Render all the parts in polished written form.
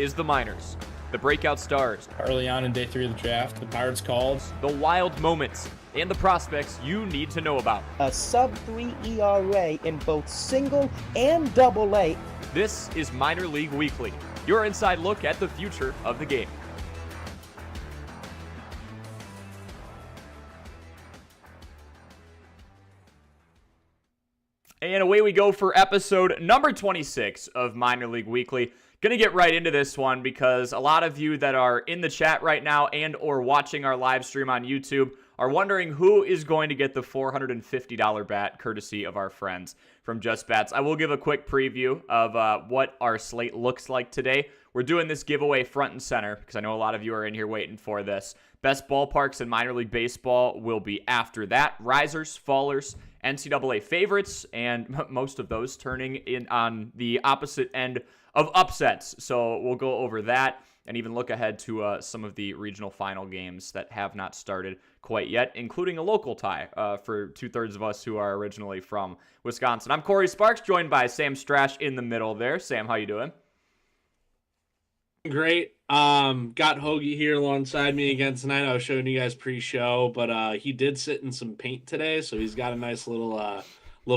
is the minors, the breakout stars, early on in day 3 of the draft, the Pirates called, the wild moments, and the prospects you need to know about. A sub-3 ERA in both single and double A. This is Minor League Weekly, your inside look at the future of the game. And away we go for episode number 26 of Minor League Weekly. Gonna get right into this one because a lot of you that are in the chat right now and or watching our live stream on YouTube are wondering who is going to get the $450 bat courtesy of our friends from Just Bats. I will give a quick preview of what our slate looks like today. We're doing this giveaway front and center because I know a lot of you are in here waiting for this. Best ballparks in minor league baseball will be after that. Risers, fallers, NCAA favorites, and most of those turning in on the opposite end of upsets. So we'll go over that and even look ahead to some of the regional final games that have not started quite yet, including a local tie for 2/3 of us who are originally from Wisconsin. I'm Cory Sparks, joined by Sam Strash in the middle there. Sam, how you doing? Great. Got Hoagie here alongside me again tonight. I was showing you guys pre-show, but he did sit in some paint today, so he's got a nice little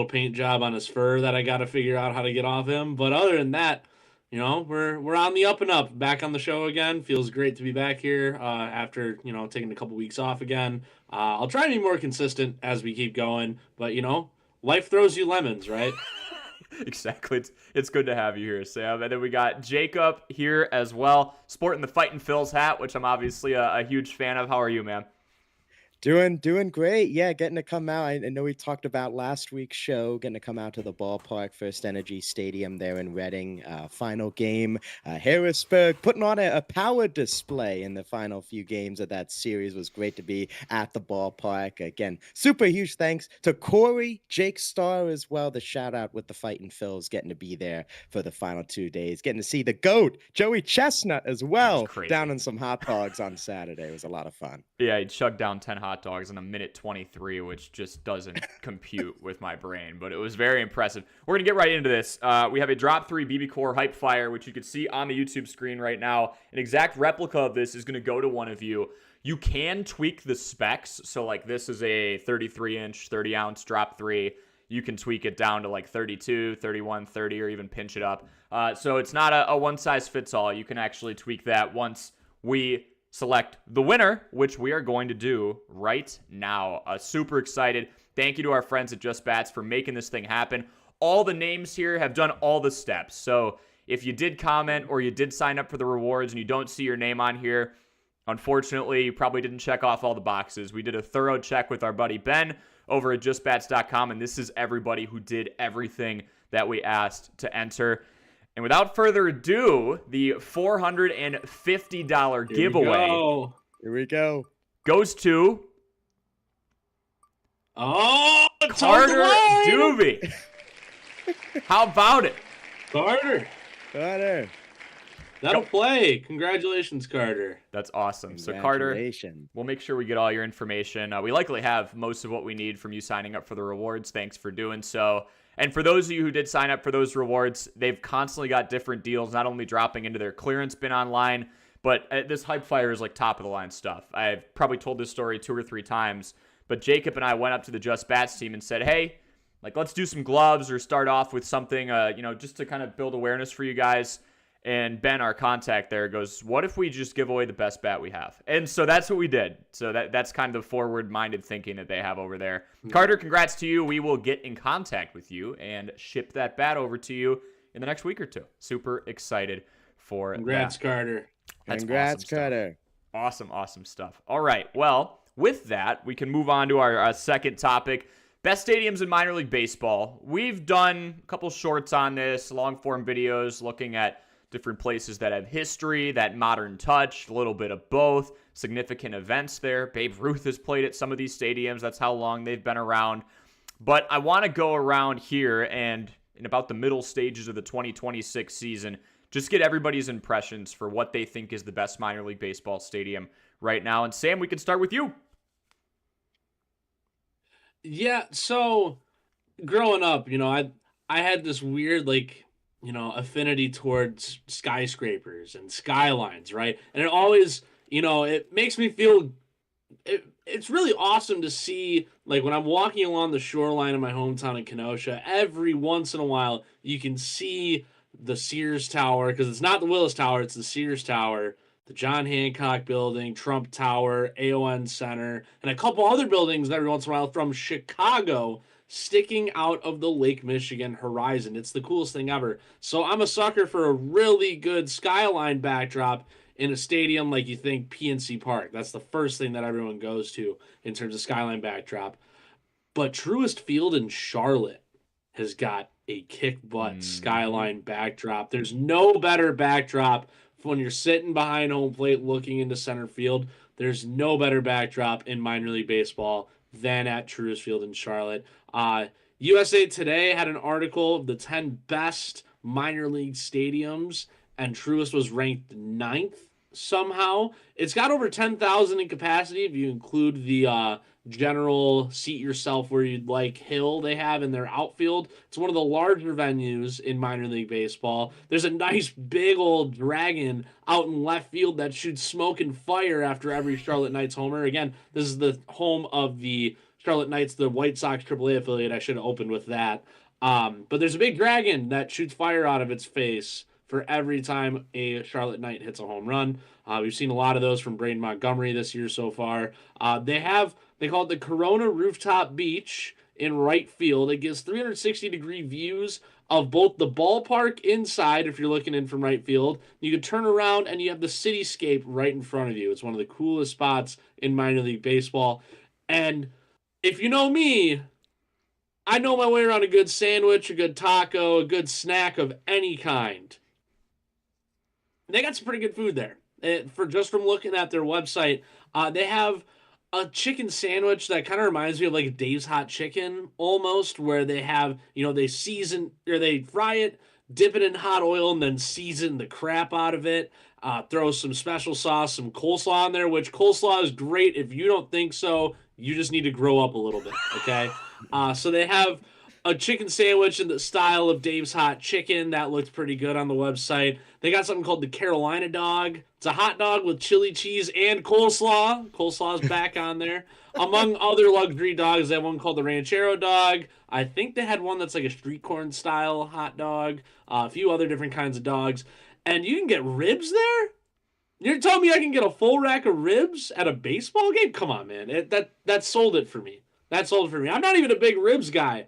paint job on his fur that I got to figure out how to get off him. But other than that, you know, we're on the up and up. Back on the show again. Feels great to be back here after, you know, taking a couple weeks off again. I'll try to be more consistent as we keep going, but you know, life throws you lemons, right? Exactly. It's good to have you here, Sam. And then we got Jacob here as well, sporting the Fightin' Phil's hat, which I'm obviously a huge fan of. How are you, man? Doing great. Yeah, getting to come out. I know we talked about last week's show, getting to come out to the ballpark, First Energy Stadium there in Reading. Final game, Harrisburg, putting on a power display in the final few games of that series. Was great to be at the ballpark. Again, super huge thanks to Cory, Jake Starr as well. The shout out with the Fightin' Phils, getting to be there for the final 2 days. Getting to see the GOAT, Joey Chestnut as well, down in some hot dogs on Saturday. It was a lot of fun. Yeah, he chugged down 10 hot dogs in a minute 23, which just doesn't compute with my brain, but it was very impressive. We're going to get right into this. We have a Drop 3 BB Core Hype Fire, which you can see on the YouTube screen right now. An exact replica of this is going to go to one of you. You can tweak the specs, so like this is a 33-inch, 30-ounce Drop 3. You can tweak it down to like 32, 31, 30, or even pinch it up. So it's not a one-size-fits-all. You can actually tweak that once we select the winner, which we are going to do right now. Super excited. Thank you to our friends at Just Bats for making this thing happen. All the names here have done all the steps. So if you did comment or you did sign up for the rewards and you don't see your name on here, unfortunately, you probably didn't check off all the boxes. We did a thorough check with our buddy Ben over at justbats.com, and this is everybody who did everything that we asked to enter. And without further ado, the $450 giveaway Here we go. goes to Carter Doobie. How about it? Carter. That'll play. Congratulations, Carter. That's awesome. So Carter, we'll make sure we get all your information. We likely have most of what we need from you signing up for the rewards. Thanks for doing so. And for those of you who did sign up for those rewards, they've constantly got different deals, not only dropping into their clearance bin online, but this Hype Fire is like top of the line stuff. I've probably told this story 2 or 3 times, but Jacob and I went up to the Just Bats team and said, hey, like let's do some gloves or start off with something, you know, just to kind of build awareness for you guys. And Ben, our contact there, goes, what if we just give away the best bat we have? And so that's what we did. So that's kind of the forward-minded thinking that they have over there. Carter, congrats to you. We will get in contact with you and ship that bat over to you in the next week or 2. Super excited for Congrats, that. Carter. Congrats, Carter. Awesome stuff. All right, well, with that, we can move on to our second topic. Best stadiums in minor league baseball. We've done a couple shorts on this, long-form videos looking at different places that have history, that modern touch, a little bit of both, significant events there. Babe Ruth has played at some of these stadiums. That's how long they've been around. But I want to go around here and in about the middle stages of the 2026 season, just get everybody's impressions for what they think is the best minor league baseball stadium right now. And Sam, we can start with you. Yeah, so growing up, you know, I had this weird like affinity towards skyscrapers and skylines, right? And it always, it makes me feel it's really awesome to see, like, when I'm walking along the shoreline of my hometown in Kenosha, every once in a while you can see the Sears Tower, because it's not the Willis Tower, it's the Sears Tower, the John Hancock Building, Trump Tower, AON Center, and a couple other buildings every once in a while from Chicago sticking out of the Lake Michigan horizon. It's the coolest thing ever. So I'm a sucker for a really good skyline backdrop in a stadium like you think PNC Park. That's the first thing that everyone goes to in terms of skyline backdrop. But Truist Field in Charlotte has got a kick butt skyline backdrop. There's no better backdrop when you're sitting behind home plate looking into center field. There's no better backdrop in minor league baseball than at Truist Field in Charlotte. USA Today had an article of the 10 best minor league stadiums, and Truist was ranked 9th somehow. It's got over 10,000 in capacity if you include the general seat yourself where you'd like hill they have in their outfield. It's one of the larger venues in minor league baseball. There's a nice big old dragon out in left field that shoots smoke and fire after every Charlotte Knights homer. Again, this is the home of the Charlotte Knights, the White Sox AAA affiliate. I should have opened with that. But there's a big dragon that shoots fire out of its face for every time a Charlotte Knight hits a home run. We've seen a lot of those from Braden Montgomery this year so far. They call it the Corona Rooftop Beach in right field. It gives 360-degree views of both the ballpark inside, if you're looking in from right field. You can turn around and you have the cityscape right in front of you. It's one of the coolest spots in minor league baseball. And if you know me, I know my way around a good sandwich, a good taco, a good snack of any kind. They got some pretty good food there. From looking at their website, they have a chicken sandwich that kind of reminds me of like Dave's Hot Chicken almost, where they have, they season or they fry it, dip it in hot oil, and then season the crap out of it. Throw some special sauce, some coleslaw in there, which coleslaw is great. If you don't think so, you just need to grow up a little bit, okay? So they have a chicken sandwich in the style of Dave's Hot Chicken. That looks pretty good on the website. They got something called the Carolina Dog. It's a hot dog with chili cheese and coleslaw. Coleslaw's back on there. Among other luxury dogs, they have one called the Ranchero Dog. I think they had one that's like a street corn style hot dog. A few other different kinds of dogs. And you can get ribs there? You're telling me I can get a full rack of ribs at a baseball game? Come on, man. That sold it for me. That sold it for me. I'm not even a big ribs guy.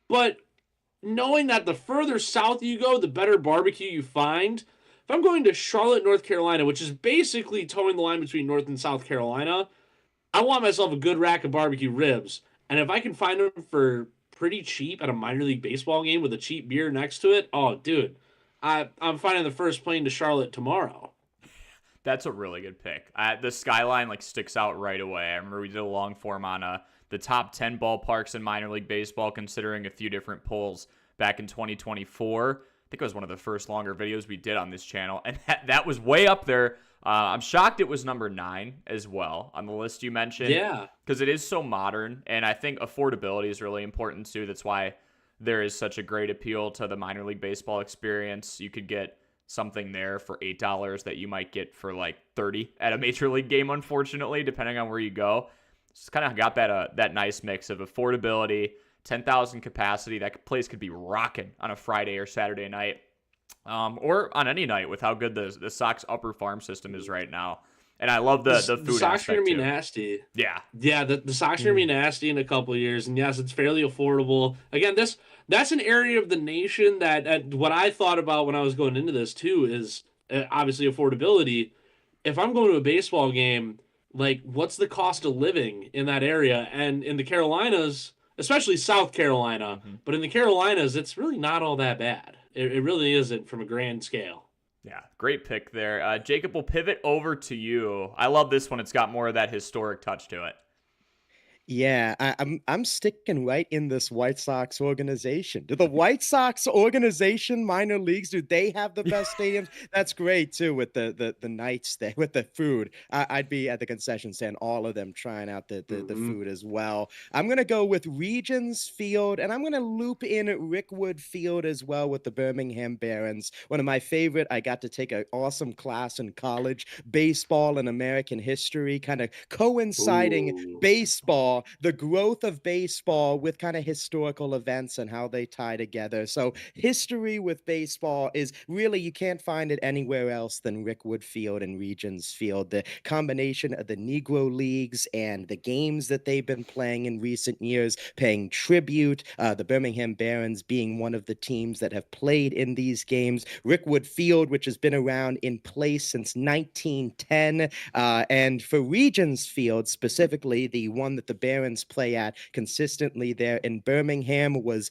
But knowing that the further south you go, the better barbecue you find. If I'm going to Charlotte, North Carolina, which is basically towing the line between North and South Carolina, I want myself a good rack of barbecue ribs. And if I can find them for pretty cheap at a minor league baseball game with a cheap beer next to it, oh, dude, I'm finding the first plane to Charlotte tomorrow. That's a really good pick. The skyline sticks out right away. I remember we did a long form on the top 10 ballparks in minor league baseball, considering a few different polls back in 2024. I think it was one of the first longer videos we did on this channel, and that was way up there. I'm shocked it was number 9 as well on the list you mentioned. Yeah. Because it is so modern, and I think affordability is really important too. That's why there is such a great appeal to the minor league baseball experience. You could get something there for $8 that you might get for $30 at a major league game, unfortunately, depending on where you go. It's kind of got that nice mix of affordability, 10,000 capacity. That place could be rocking on a Friday or Saturday night, or on any night with how good the Sox upper farm system is right now. And I love the food. The Sox are going to be nasty. Yeah. Yeah, the Sox are going to be nasty in a couple of years. And yes, it's fairly affordable. Again, that's an area of the nation that what I thought about when I was going into this too is obviously affordability. If I'm going to a baseball game, what's the cost of living in that area? And in the Carolinas, especially South Carolina, but in the Carolinas, it's really not all that bad. It really isn't from a grand scale. Yeah, great pick there. Jacob, we'll pivot over to you. I love this one. It's got more of that historic touch to it. Yeah, I'm sticking right in this White Sox organization. Do the White Sox organization minor leagues, do they have the best stadiums? That's great too with the nights there with the food. I'd be at the concession stand, all of them trying out the Hmm. food as well. I'm gonna go with Regions Field, and I'm gonna loop in Rickwood Field as well with the Birmingham Barons. One of my favorite. I got to take an awesome class in college, baseball and American history, kind of coinciding Ooh. baseball, the growth of baseball with kind of historical events and how they tie together. So history with baseball is really, you can't find it anywhere else than Rickwood Field and Regions Field. The combination of the Negro Leagues and the games that they've been playing in recent years, paying tribute, the Birmingham Barons being one of the teams that have played in these games. Rickwood Field, which has been around in place since 1910, and for Regions Field specifically, the one that the Barons play at consistently there in Birmingham, was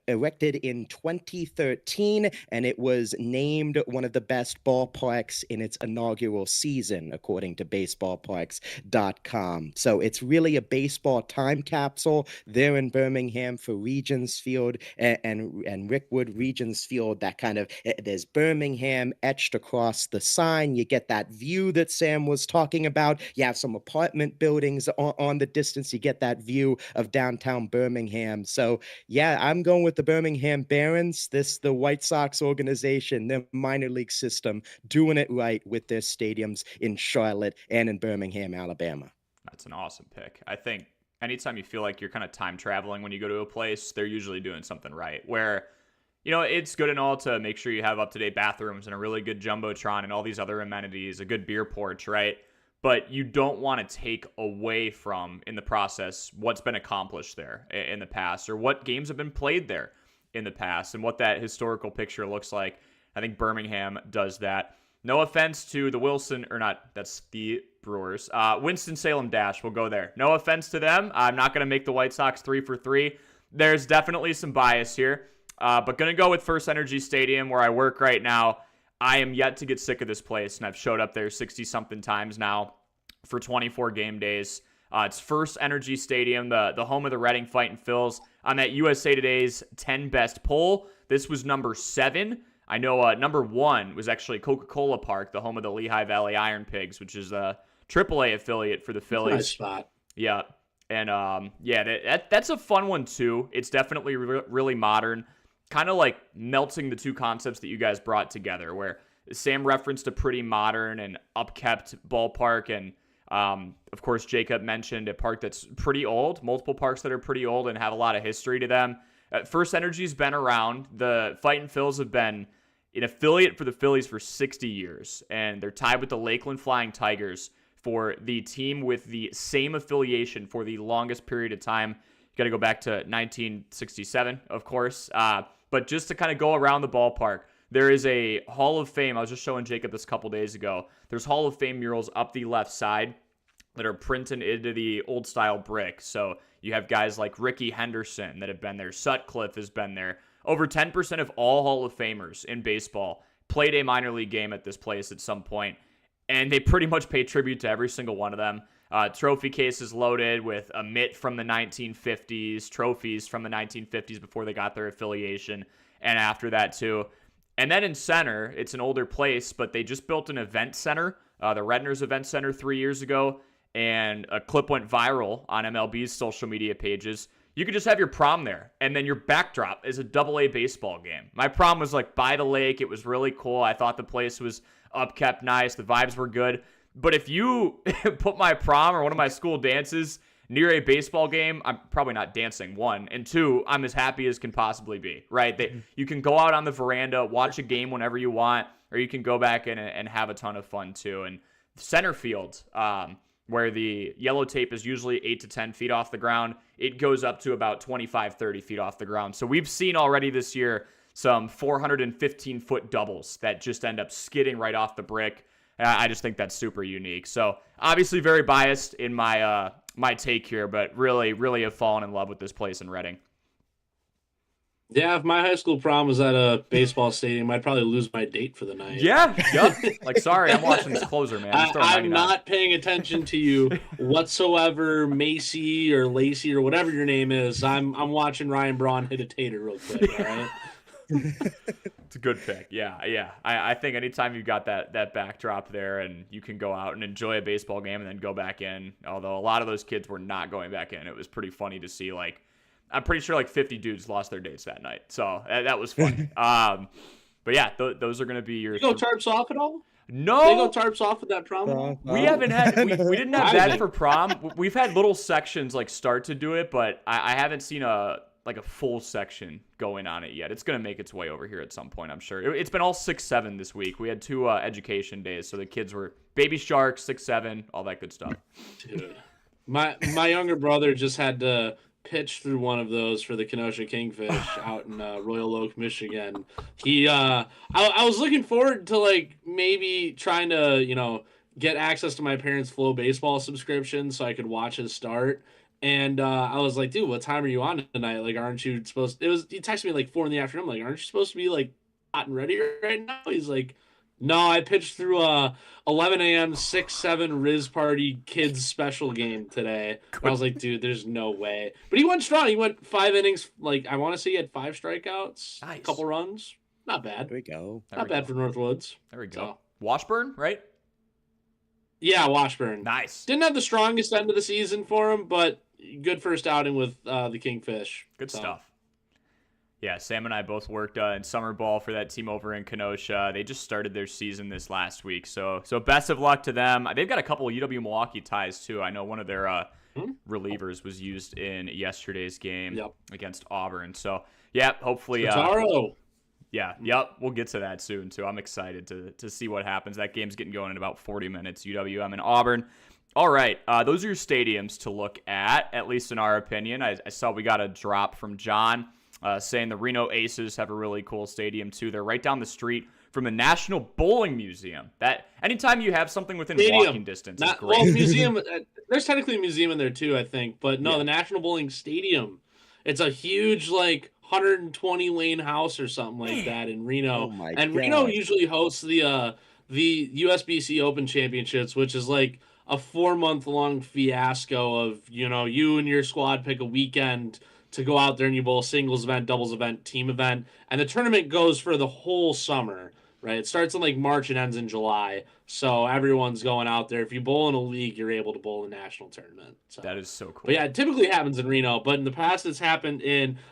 erected in 2013, and it was named one of the best ballparks in its inaugural season, according to baseballparks.com. So it's really a baseball time capsule there in Birmingham for Regions Field and Rickwood Regions Field. That kind of, there's Birmingham etched across the sign. You get that view that Sam was talking about. You have some apartment buildings on the distance. You get that view of downtown Birmingham. So yeah, I'm going with the Birmingham Barons. The White Sox organization, their minor league system, doing it right with their stadiums in Charlotte and in Birmingham, Alabama. That's an awesome pick. I think anytime you feel like you're kind of time traveling when you go to a place, they're usually doing something right. Where, it's good and all to make sure you have up-to-date bathrooms and a really good jumbotron and all these other amenities, a good beer porch, right? But you don't want to take away from, in the process, what's been accomplished there in the past, or what games have been played there in the past, and what that historical picture looks like. I think Birmingham does that. No offense to the that's the Brewers. Winston-Salem Dash, we'll go there. No offense to them. I'm not going to make the White Sox 3 for 3. There's definitely some bias here, but going to go with First Energy Stadium, where I work right now. I am yet to get sick of this place, and I've showed up there 60-something times now for 24 game days. It's First Energy Stadium, the home of the Reading Fightin' Phils. On that USA Today's 10 best poll, this was number 7. I know number 1 was actually Coca-Cola Park, the home of the Lehigh Valley Iron Pigs, which is a AAA affiliate for the Phillies. Nice spot. Yeah. And that's a fun one too. It's definitely really modern, kind of like melting the two concepts that you guys brought together, where Sam referenced a pretty modern and upkept ballpark, and of course Jacob mentioned a park that's pretty old, multiple parks that are pretty old and have a lot of history to them. First Energy's been around. The Fightin' Phils have been an affiliate for the Phillies for 60 years, and they're tied with the Lakeland Flying Tigers for the team with the same affiliation for the longest period of time. You got to go back to 1967, of course. But just to kind of go around the ballpark, there is a Hall of Fame. I was just showing Jacob this a couple days ago. There's Hall of Fame murals up the left side that are printed into the old style brick. So you have guys like Ricky Henderson that have been there. Sutcliffe has been there. Over 10% of all Hall of Famers in baseball played a minor league game at this place at some point, and they pretty much pay tribute to every single one of them. Trophy cases loaded with a mitt from the 1950s, trophies from the 1950s before they got their affiliation, and after that too. And then in center, it's an older place, but they just built an event center, the Redner's Event Center 3 years ago, and a clip went viral on MLB's social media pages. You could just have your prom there, and then your backdrop is a AA baseball game. My prom was like by the lake. It was really cool. I thought the place was upkept nice. The vibes were good. But if you put my prom or one of my school dances near a baseball game, I'm probably not dancing, 1. And 2, I'm as happy as can possibly be, right? You can go out on the veranda, watch a game whenever you want, or you can go back in and have a ton of fun too. And center field, where the yellow tape is usually 8 to 10 feet off the ground, it goes up to about 25, 30 feet off the ground. So we've seen already this year some 415-foot doubles that just end up skidding right off the brick. I just think that's super unique. So obviously very biased in my my take here, but really have fallen in love with this place in Reading. Yeah, I, I'm sticking right in this White Sox organization. Do the White Sox organization, minor league system, doing it right with their stadiums in Charlotte and in Birmingham. So yeah, I'm going with the Birmingham Barons. This the White Sox organization, their minor league system, doing it right with their stadiums in Charlotte and in Birmingham. So Absolutely very biased in my my take here, but really have fallen in love with this place in Reading. Yeah, if my high school prom was at a baseball stadium, I'd probably lose my date for the night. Yeah, yep. Like, sorry, I'm watching this closer, man. I'm throwing I'm 99. not paying attention to you whatsoever, Macy or Lacey or whatever your name is. I'm watching Ryan Braun hit a tater real quick, all right? It's a good pick. Yeah. I think anytime you've got that backdrop there and you can go out and enjoy a baseball game and then go back in, although a lot of those kids were not going back in. It was pretty funny to see, like, I'm pretty sure like 50 dudes lost their dates that night. So that was funny. But yeah, those are going to be your... You go tarps off at all? No. They go tarps off at that prom? We haven't had... We didn't have that for prom. We've had little sections like start to do it, but I haven't seen a full section going on it yet. It's going to make its way over here at some point, I'm sure. It's been all 6-7 this week. We had 2 education days, so the kids were baby shark, 6-7, all that good stuff. Dude. My younger brother just had to pitch through one of those for the Kenosha Kingfish out in Royal Oak, Michigan. I was looking forward to like maybe trying to, get access to my parents' Flow baseball subscription so I could watch his start. And I was like, dude, what time are you on tonight? Like, aren't you supposed he texted me like 4 PM. I'm like, aren't you supposed to be like hot and ready right now? He's like, no, I pitched through 11 a.m. 6-7 Riz Party kids special game today. And I was like, dude, there's no way. But he went strong. He went 5 innings. Like, I want to say he had 5 strikeouts, Nice. a couple runs. Not bad. There we go. Not bad for Northwoods. There we go. So. Washburn, right? Yeah, Washburn. Nice. Didn't have the strongest end of the season for him, but good first outing with the Kingfish. Good stuff. Yeah, Sam and I both worked in summer ball for that team over in Kenosha. They just started their season this last week, so best of luck to them. They've got a couple of UW Milwaukee ties too. I know one of their relievers was used in yesterday's game against Auburn. So yeah, hopefully. Yep, we'll get to that soon too. I'm excited to see what happens. That game's getting going in about 40 minutes. UWM and Auburn. All right, those are your stadiums to look at least in our opinion. I saw we got a drop from John. Saying the Reno Aces have a really cool stadium too. They're right down the street from the National Bowling Museum. That anytime you have something within walking distance is great. Well, museum. There's technically a museum in there too, I think. But no, the National Bowling Stadium. It's a huge 120 lane house or something like that in Reno. Oh my and God. Reno usually hosts the USBC Open Championships, which is like a 4-month long fiasco of you and your squad pick a weekend to go out there and you bowl singles event, doubles event, team event. And the tournament goes for the whole summer, right? It starts in March and ends in July. So everyone's going out there. If you bowl in a league, you're able to bowl in a national tournament. So. That is so cool. But yeah, it typically happens in Reno. But in the past, it's happened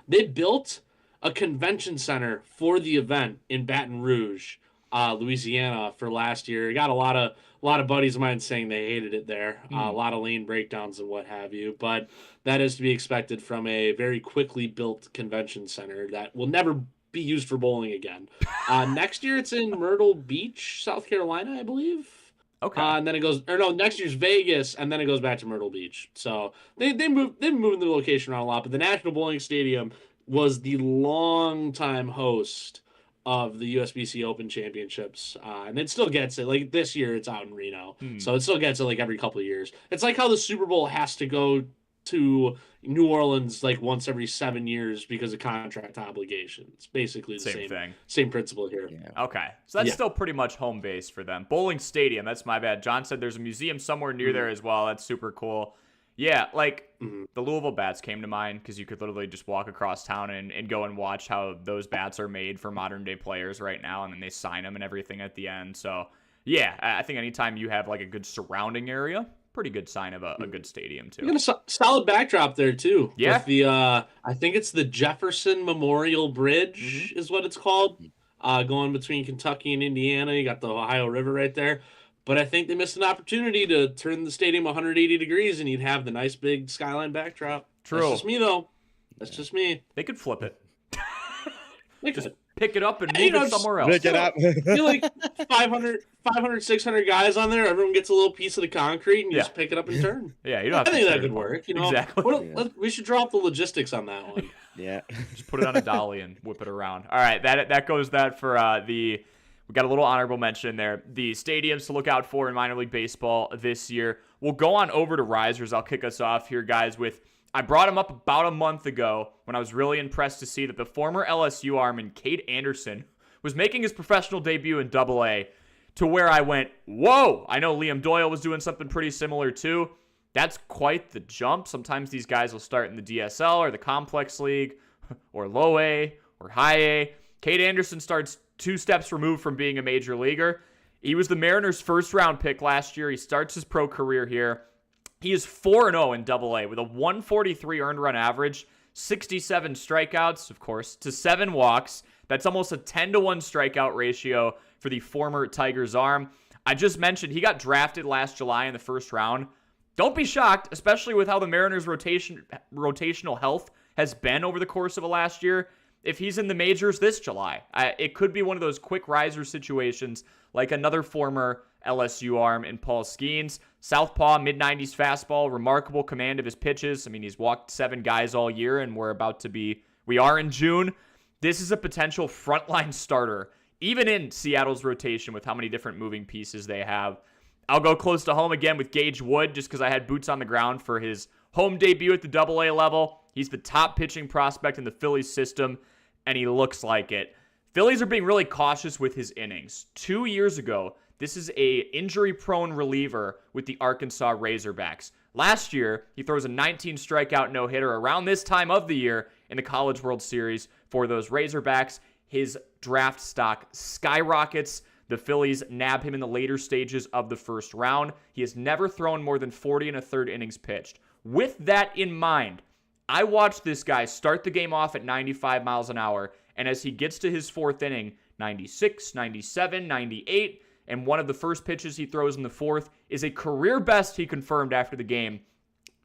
they built a convention center for the event in Baton Rouge, Louisiana for last year. Got a lot of buddies of mine saying they hated it there. A lot of lane breakdowns and what have you. But that is to be expected from a very quickly built convention center that will never be used for bowling again. Next year it's in Myrtle Beach, South Carolina, I believe. Okay. And then it goes, or no, next year's Vegas, and then it goes back to Myrtle Beach. So they've been moving the location around a lot. But the National Bowling Stadium was the longtime host of the USBC Open Championships, and it still gets it. This year, it's out in Reno, so it still gets it every couple of years. It's like how the Super Bowl has to go to New Orleans once every 7 years because of contract obligations. Basically the same thing. Same principle here. Yeah. Okay, so that's still pretty much home base for them. Bowling Stadium, that's my bad. John said there's a museum somewhere near there as well. That's super cool. Yeah, the Louisville bats came to mind because you could literally just walk across town and go and watch how those bats are made for modern day players right now, and then they sign them and everything at the end. So, yeah, I think anytime you have a good surrounding area, pretty good sign of a good stadium too. You got a solid backdrop there too. Yeah. With the I think it's the Jefferson Memorial Bridge is what it's called. Going between Kentucky and Indiana, you got the Ohio River right there. But I think they missed an opportunity to turn the stadium 180 degrees and you'd have the nice big skyline backdrop. True. That's just me, though. That's just me. They could flip it. They Just could. pick it up and move it somewhere else. Pick it up. Feel 500, 600 guys on there. Everyone gets a little piece of the concrete and you just pick it up and turn. Yeah, you don't have I to think that turn could it. work. Exactly. We should draw up the logistics on that one. Yeah. Just put it on a dolly and whip it around. All right, that goes that for we got a little honorable mention there. The stadiums to look out for in minor league baseball this year. We'll go on over to Risers. I'll kick us off here, guys, with I brought him up about a month ago when I was really impressed to see that the former LSU arm Cade Anderson was making his professional debut in Double-A, to where I went, whoa! I know Liam Doyle was doing something pretty similar too. That's quite the jump. Sometimes these guys will start in the DSL or the Complex League or Low A or High A. Cade Anderson starts 2 steps removed from being a major leaguer. He was the Mariners' first-round pick last year. He starts his pro career here. He is 4-0 in Double-A with a 143 earned run average, 67 strikeouts, of course, to 7 walks. That's almost a 10-to-1 strikeout ratio for the former Tigers arm. I just mentioned he got drafted last July in the first round. Don't be shocked, especially with how the Mariners' rotational health has been over the course of the last year, if he's in the majors this July. It could be one of those quick riser situations like another former LSU arm in Paul Skeens. Southpaw, mid-90s fastball, remarkable command of his pitches. I mean, he's walked 7 guys all year, and we are in June. This is a potential frontline starter, even in Seattle's rotation with how many different moving pieces they have. I'll go close to home again with Gage Wood just because I had boots on the ground for his home debut at the Double-A level. He's the top pitching prospect in the Phillies system, and he looks like it. Phillies are being really cautious with his innings. 2 years ago, this is a injury-prone reliever with the Arkansas Razorbacks. Last year, he throws a 19 strikeout no-hitter around this time of the year in the College World Series for those Razorbacks. His draft stock skyrockets. The Phillies nab him in the later stages of the first round. He has never thrown more than 40 1/3 innings pitched. With that in mind, I watched this guy start the game off at 95 miles an hour, and as he gets to his 4th inning, 96, 97, 98, and one of the first pitches he throws in the 4th is a career best he confirmed after the game,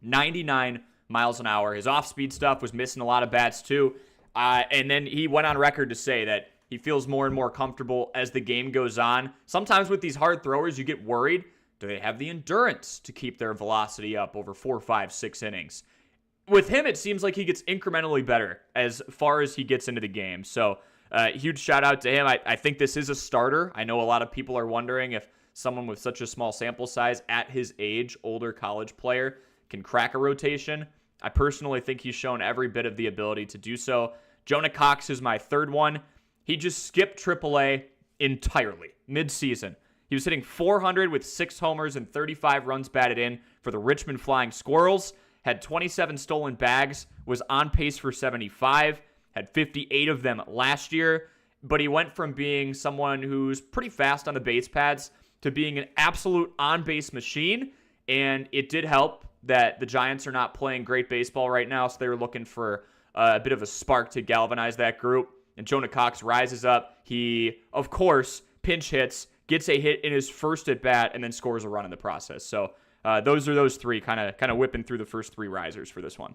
99 miles an hour. His off-speed stuff was missing a lot of bats too, and then he went on record to say that he feels more and more comfortable as the game goes on. Sometimes with these hard throwers, you get worried. Do they have the endurance to keep their velocity up over 4, 5, 6 innings? With him, it seems like he gets incrementally better as far as he gets into the game. So, huge shout out to him. I think this is a starter. I know a lot of people are wondering if someone with such a small sample size at his age, older college player, can crack a rotation. I personally think he's shown every bit of the ability to do so. Jonah Cox is my 3rd one. He just skipped AAA entirely mid-season. He was hitting 400 with 6 homers and 35 runs batted in for the Richmond Flying Squirrels. Had 27 stolen bags, was on pace for 75, had 58 of them last year, but he went from being someone who's pretty fast on the base pads to being an absolute on-base machine, and it did help that the Giants are not playing great baseball right now, so they were looking for a bit of a spark to galvanize that group, and Jonah Cox rises up. He, of course, pinch hits, gets a hit in his first at-bat, and then scores a run in the process. So those are those 3 kind of whipping through the first 3 risers for this one.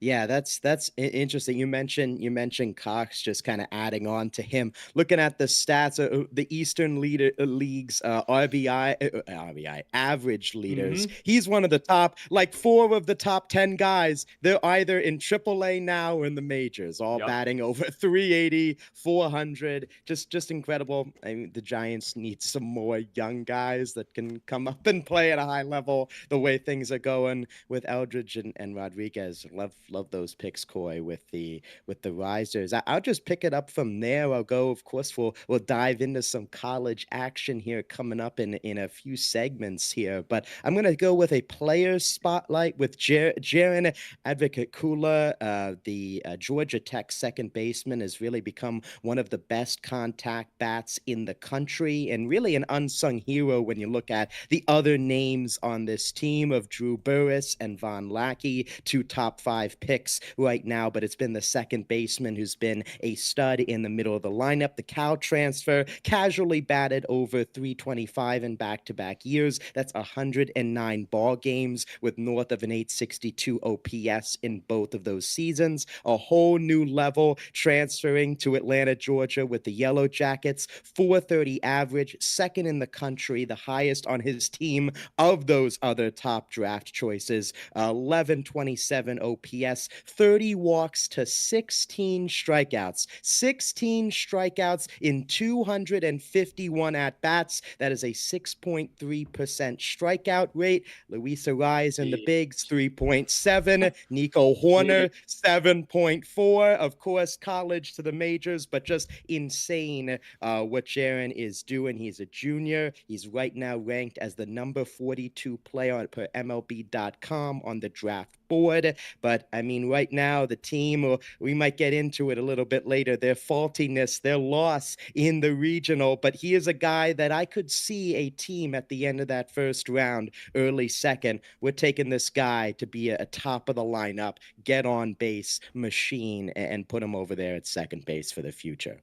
Yeah, that's interesting. You mentioned Cox, just kind of adding on to him. Looking at the stats, the Eastern leagues RBI average leaders. He's one of the top, like 4 of the top 10 guys. They're either in AAA now or in the majors, all batting over 380, 400. Just incredible. I mean, the Giants need some more young guys that can come up and play at a high level. The way things are going with Eldridge and Rodriguez, love those picks, Coy, with the risers. I'll just pick it up from there. I'll go, of course, we'll dive into some college action here coming up in a few segments here, but I'm going to go with a player's spotlight with Jaren Advikakula. The Georgia Tech second baseman has really become one of the best contact bats in the country, and really an unsung hero when you look at the other names on this team of Drew Burris and Von Lackey, 2 top 5 picks right now, but it's been the second baseman who's been a stud in the middle of the lineup. The Cal transfer casually batted over 325 in back-to-back years. That's 109 ball games with north of an 862 OPS in both of those seasons. A whole new level transferring to Atlanta, Georgia with the Yellow Jackets. 430 average, second in the country, the highest on his team of those other top draft choices. 1127 OPS. Yes, 30 walks to 16 strikeouts. 16 strikeouts in 251 at-bats. That is a 6.3% strikeout rate. Luis Ariz in the bigs, 3.7. Nico Horner, 7.4. Of course, college to the majors, but just insane what Jaron is doing. He's a junior. He's right now ranked as the number 42 player per MLB.com on the draft board. But I mean, right now, the team, or we might get into it a little bit later, their faultiness, their loss in the regional. But he is a guy that I could see a team at the end of that first round, early second. We're taking this guy to be a top of the lineup, get on base machine, and put him over there at second base for the future.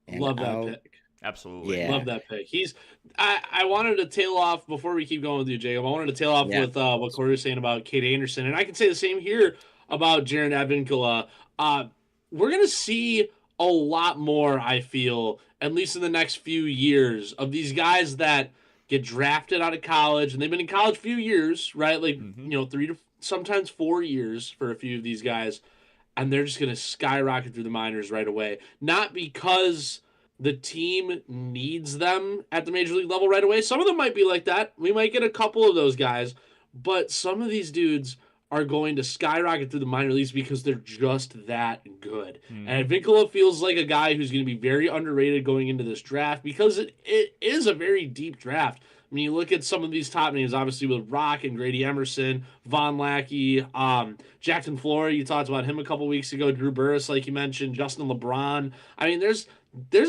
And Love that pick. Absolutely. Yeah. Love that pick. I wanted to tail off before we keep going with you, Jacob. I wanted to tail off with what Cory was saying about Kate Anderson. And I can say the same here about Jaron Advincula. We're going to see a lot more, I feel, at least in the next few years, of these guys that get drafted out of college. And they've been in college a few years, right? Like, 3 to sometimes 4 years for a few of these guys. And they're just going to skyrocket through the minors right away. Not because the team needs them at the major league level right away. Some of them might be like that. We might get a couple of those guys, but some of these dudes are going to skyrocket through the minor leagues because they're just that good. And Advincula feels like a guy who's going to be very underrated going into this draft because it is a very deep draft. I mean, you look at some of these top names, obviously with Rock and Grady Emerson, Von Lackey, Jackson Flora, you talked about him a couple weeks ago, Drew Burris, like you mentioned, Justin LeBron. I mean, there's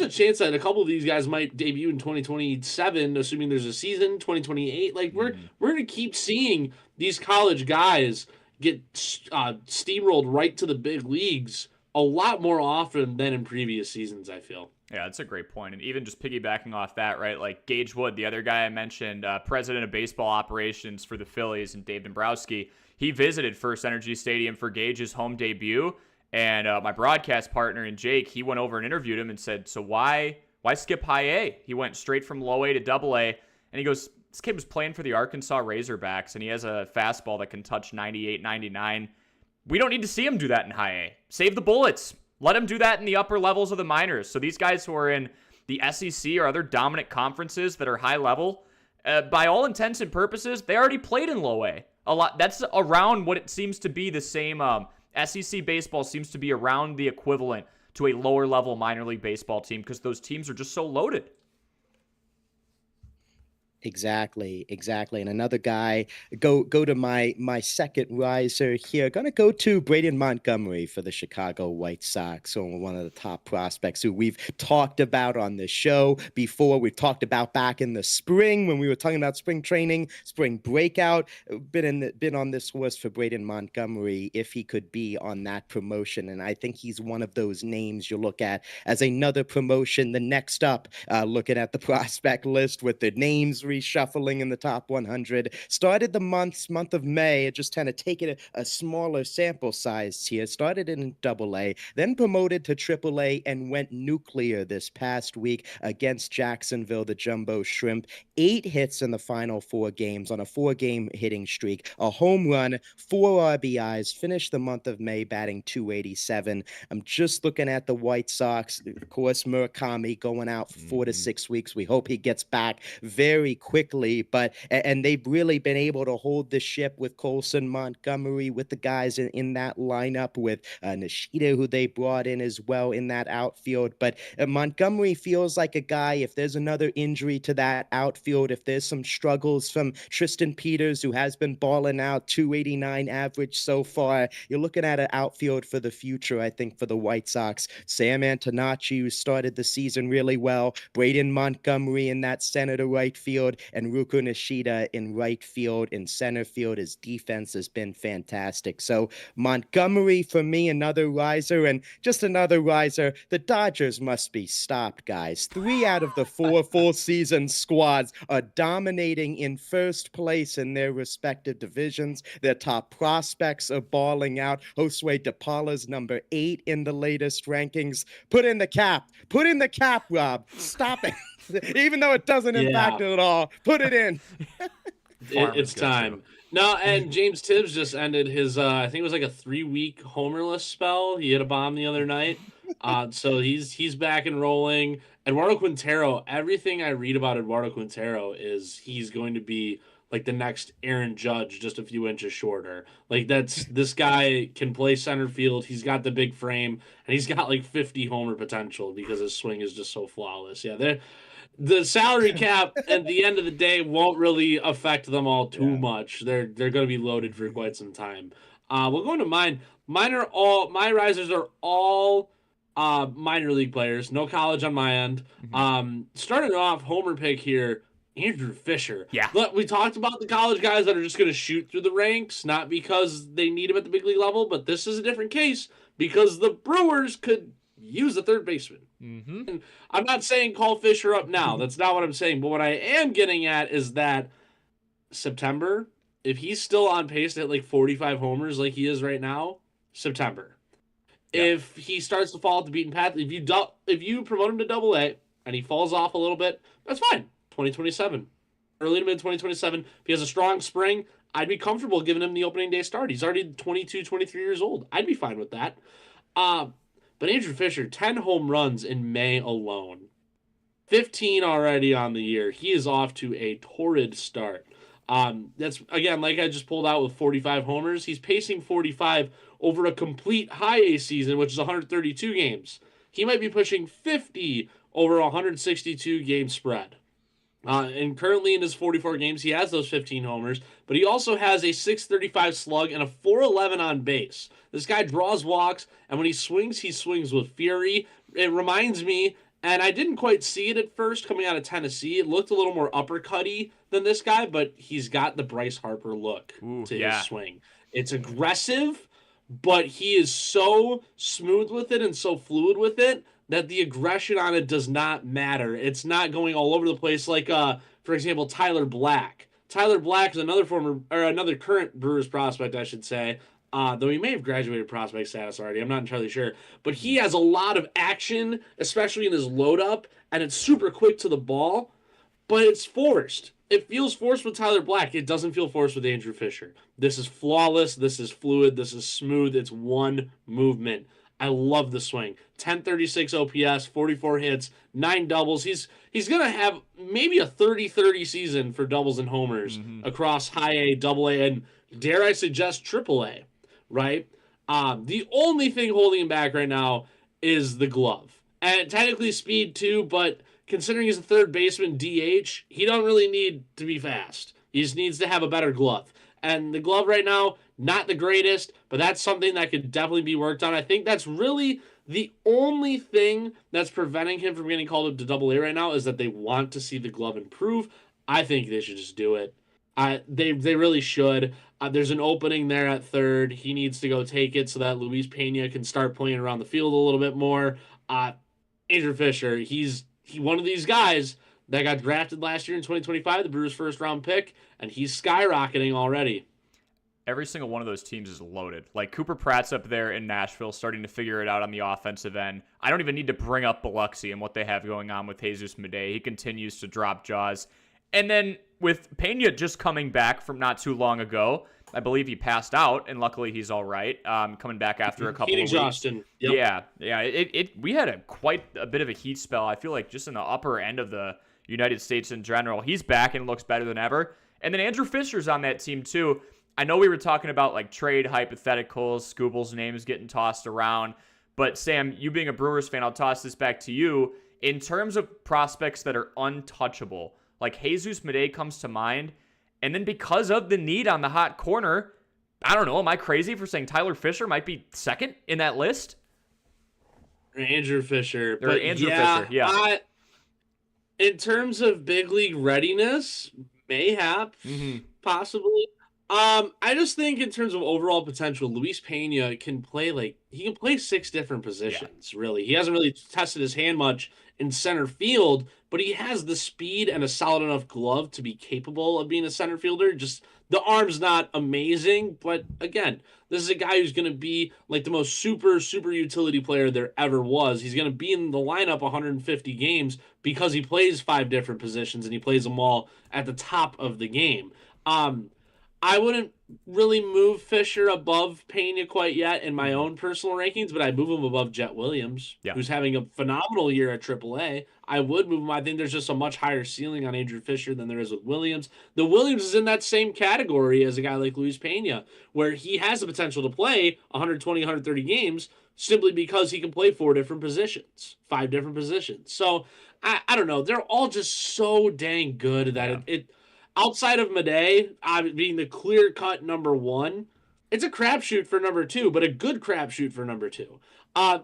a chance that a couple of these guys might debut in 2027, assuming there's a season, 2028. Like, we're going to keep seeing these college guys get steamrolled right to the big leagues a lot more often than in previous seasons, I feel. Yeah, that's a great point. And even just piggybacking off that, right, like Gage Wood, the other guy I mentioned, president of baseball operations for the Phillies, and Dave Dombrowski, he visited First Energy Stadium for Gage's home debut. And my broadcast partner and Jake, he went over and interviewed him and said, so why skip high A? He went straight from low A to double A. And he goes, this kid was playing for the Arkansas Razorbacks, and he has a fastball that can touch 98, 99. We don't need to see him do that in high A. Save the bullets. Let him do that in the upper levels of the minors. So these guys who are in the SEC or other dominant conferences that are high level, by all intents and purposes, they already played in low A. A lot. That's around what it seems to be the same. SEC baseball seems to be around the equivalent to a lower level minor league baseball team because those teams are just so loaded. Exactly. And another guy, go to my second riser here. Gonna go to Braden Montgomery for the Chicago White Sox, so one of the top prospects who we've talked about on the show before. We've talked about back in the spring when we were talking about spring training, spring breakout. Been on this horse for Braden Montgomery if he could be on that promotion, and I think he's one of those names you look at as another promotion. The next up, looking at the prospect list with the names reshuffling in the top 100. Started the month of May, just kind of taking a smaller sample size here. Started in AA, then promoted to AAA and went nuclear this past week against Jacksonville, the Jumbo Shrimp. 8 hits in the final 4 games on a 4-game hitting streak, a home run, 4 RBIs, finished the month of May batting .287. I'm just looking at the White Sox. Of course, Murakami going out for 4 to 6 weeks. We hope he gets back very quickly, and they've really been able to hold the ship with Colson, Montgomery, with the guys in that lineup, with Nishida, who they brought in as well in that outfield. But Montgomery feels like a guy, if there's another injury to that outfield, if there's some struggles from Tristan Peters, who has been balling out, 289 average so far, you're looking at an outfield for the future, I think, for the White Sox. Sam Antonacci, who started the season really well, Braden Montgomery in that center to right field, and Ruku Nishida in right field. In center field, his defense has been fantastic. So Montgomery, for me, another riser, and just another riser. The Dodgers must be stopped, guys. 3 out of the 4 full season squads are dominating in first place in their respective divisions. Their top prospects are balling out. Josue DePaula's number 8 in the latest rankings. Put in the cap, Rob. Stop it. Even though it doesn't impact it at all, put it in. It's time. No, and James Tibbs just ended his I think it was like a 3-week homerless spell. He hit a bomb the other night. So he's back and rolling. Eduardo Quintero, everything I read about Eduardo Quintero is he's going to be like the next Aaron Judge, just a few inches shorter. Like this guy can play center field. He's got the big frame, and he's got like 50 homer potential because his swing is just so flawless. Yeah, the salary cap at the end of the day won't really affect them all too much. They're going to be loaded for quite some time. We'll go into mine. My risers are all minor league players. No college on my end. Starting off, homer pick here, Andrew Fisher. Yeah. Look, we talked about the college guys that are just going to shoot through the ranks, not because they need him at the big league level, but this is a different case because the Brewers could use a third baseman. And I'm not saying call Fisher up now. That's not what I'm saying. But what I am getting at is that September, if he's still on pace to hit like 45 homers like he is right now, September. Yeah. If he starts to fall off the beaten path, if you promote him to Double-A and he falls off a little bit, that's fine. 2027, early to mid 2027. If he has a strong spring, I'd be comfortable giving him the opening day start. He's already 22, 23 years old. I'd be fine with that. But Andrew Fisher, 10 home runs in May alone. 15 already on the year. He is off to a torrid start. That's, again, like I just pulled out with 45 homers. He's pacing 45 over a complete high A season, which is 132 games. He might be pushing 50 over a 162 game spread. And currently in his 44 games, he has those 15 homers, but he also has a 635 slug and a 411 on base. This guy draws walks, and when he swings with fury. It reminds me, and I didn't quite see it at first coming out of Tennessee. It looked a little more uppercutty than this guy, but he's got the Bryce Harper look to his swing. It's aggressive, but he is so smooth with it and so fluid with it that the aggression on it does not matter. It's not going all over the place like, for example, Tyler Black. Tyler Black is another current Brewers prospect, I should say, though he may have graduated prospect status already. I'm not entirely sure. But he has a lot of action, especially in his load-up, and it's super quick to the ball, but it's forced. It feels forced with Tyler Black. It doesn't feel forced with Andrew Fisher. This is flawless. This is fluid. This is smooth. It's one movement. I love the swing. 1036 OPS, 44 hits, 9 doubles. He's going to have maybe a 30-30 season for doubles and homers across high A, double A, and dare I suggest triple A, right? The only thing holding him back right now is the glove. And technically speed too, but considering he's a third baseman DH, he don't really need to be fast. He just needs to have a better glove. And the glove right now, not the greatest, but that's something that could definitely be worked on. I think that's really the only thing that's preventing him from getting called up to Double-A right now is that they want to see the glove improve. I think they should just do it. They really should. There's an opening there at third. He needs to go take it so that Luis Pena can start playing around the field a little bit more. Andrew Fisher, he's one of these guys that got drafted last year in 2025, the Brewers' first-round pick, and he's skyrocketing already. Every single one of those teams is loaded. Like Cooper Pratt's up there in Nashville starting to figure it out on the offensive end. I don't even need to bring up Biloxi and what they have going on with Jesus Medei. He continues to drop jaws. And then with Pena just coming back from not too long ago, I believe he passed out, and luckily he's all right. Coming back after a couple of weeks. Exhaustion. Yep. Yeah. We had quite a bit of a heat spell. I feel like just in the upper end of the United States in general. He's back and looks better than ever. And then Andrew Fisher's on that team too. I know we were talking about like trade hypotheticals, Scooble's name is getting tossed around. But Sam, you being a Brewers fan, I'll toss this back to you. In terms of prospects that are untouchable, like Jesus Medei comes to mind. And then because of the need on the hot corner, I don't know, am I crazy for saying Tyler Fisher might be second in that list? Andrew Fisher. Fisher, yeah. In terms of big league readiness, mayhap, possibly. I just think in terms of overall potential, Luis Pena can play he can play 6 different positions, really. He hasn't really tested his hand much in center field, but he has the speed and a solid enough glove to be capable of being a center fielder. Just the arm's not amazing, but again, this is a guy who's going to be like the most super utility player there ever was. He's going to be in the lineup 150 games because he plays 5 different positions and he plays them all at the top of the game. I wouldn't really move Fisher above Pena quite yet in my own personal rankings, but I'd move him above Jet Williams, Yeah. who's having a phenomenal year at AAA. I would move him. I think there's just a much higher ceiling on Andrew Fisher than there is with Williams. The Williams is in that same category as a guy like Luis Pena, where he has the potential to play 120, 130 games simply because he can play 5 different positions. So I don't know. They're all just so dang good that it outside of Madej being the clear-cut number 1, it's a crapshoot for number 2, but a good crapshoot for number 2.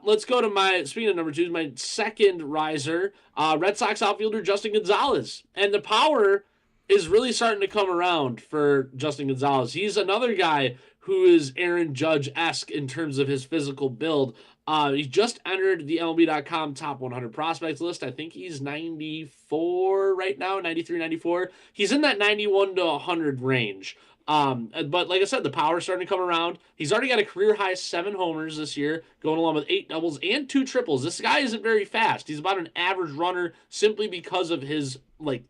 Let's go to speaking of number 2, my second riser, Red Sox outfielder Justin Gonzalez. And the power is really starting to come around for Justin Gonzalez. He's another guy who is Aaron Judge-esque in terms of his physical build. He just entered the MLB.com top 100 prospects list. I think he's 94 right now, 93, 94. He's in that 91 to 100 range. But like I said, the power's starting to come around. He's already got a career high 7 homers this year, going along with 8 doubles and 2 triples. This guy isn't very fast. He's about an average runner simply because of his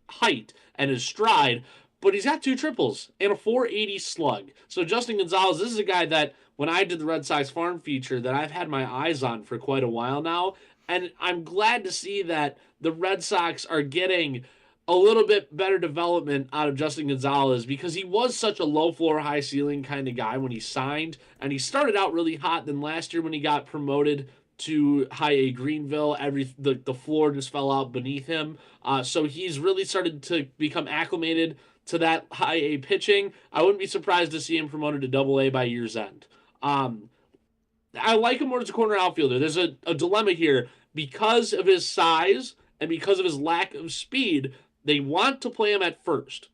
height and his stride. But he's got 2 triples and a 480 slug. So Justin Gonzalez, this is a guy that when I did the Red Sox farm feature that I've had my eyes on for quite a while now. And I'm glad to see that the Red Sox are getting a little bit better development out of Justin Gonzalez because he was such a low floor, high ceiling kind of guy when he signed. And he started out really hot. Then last year when he got promoted to high A Greenville, the floor just fell out beneath him. So he's really started to become acclimated to that high A pitching. I wouldn't be surprised to see him promoted to Double A by year's end. I like him more as a corner outfielder. There's a dilemma here. Because of his size and because of his lack of speed, they want to play him at first.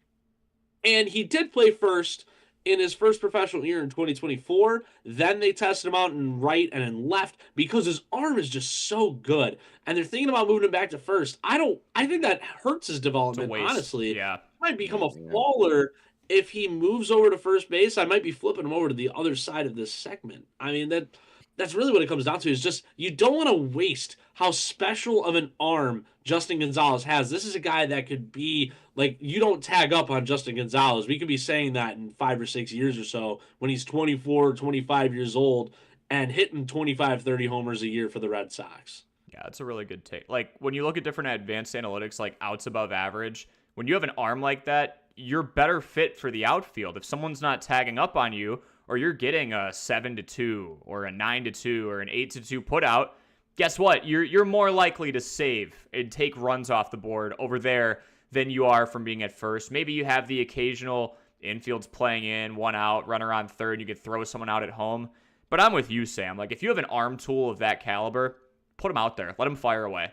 And he did play first in his first professional year in 2024. Then they tested him out in right and in left because his arm is just so good. And they're thinking about moving him back to first. I think that hurts his development, honestly. Yeah. He might become a faller if he moves over to first base. I might be flipping him over to the other side of this segment. I mean, that's really what it comes down to, is just you don't want to waste how special of an arm Justin Gonzalez has. This is a guy that could be you don't tag up on Justin Gonzalez. We could be saying that in 5 or 6 years or so when he's 24, 25 years old and hitting 25, 30 homers a year for the Red Sox. Yeah, that's a really good take. When you look at different advanced analytics like outs above average, when you have an arm like that, you're better fit for the outfield. If someone's not tagging up on you, or you're getting a 7-2 or a 9-2 or an 8-2 put out, guess what? You're more likely to save and take runs off the board over there than you are from being at first. Maybe you have the occasional infield's playing in, 1 out, runner on third, you could throw someone out at home. But I'm with you, Sam. If you have an arm tool of that caliber, put him out there. Let him fire away.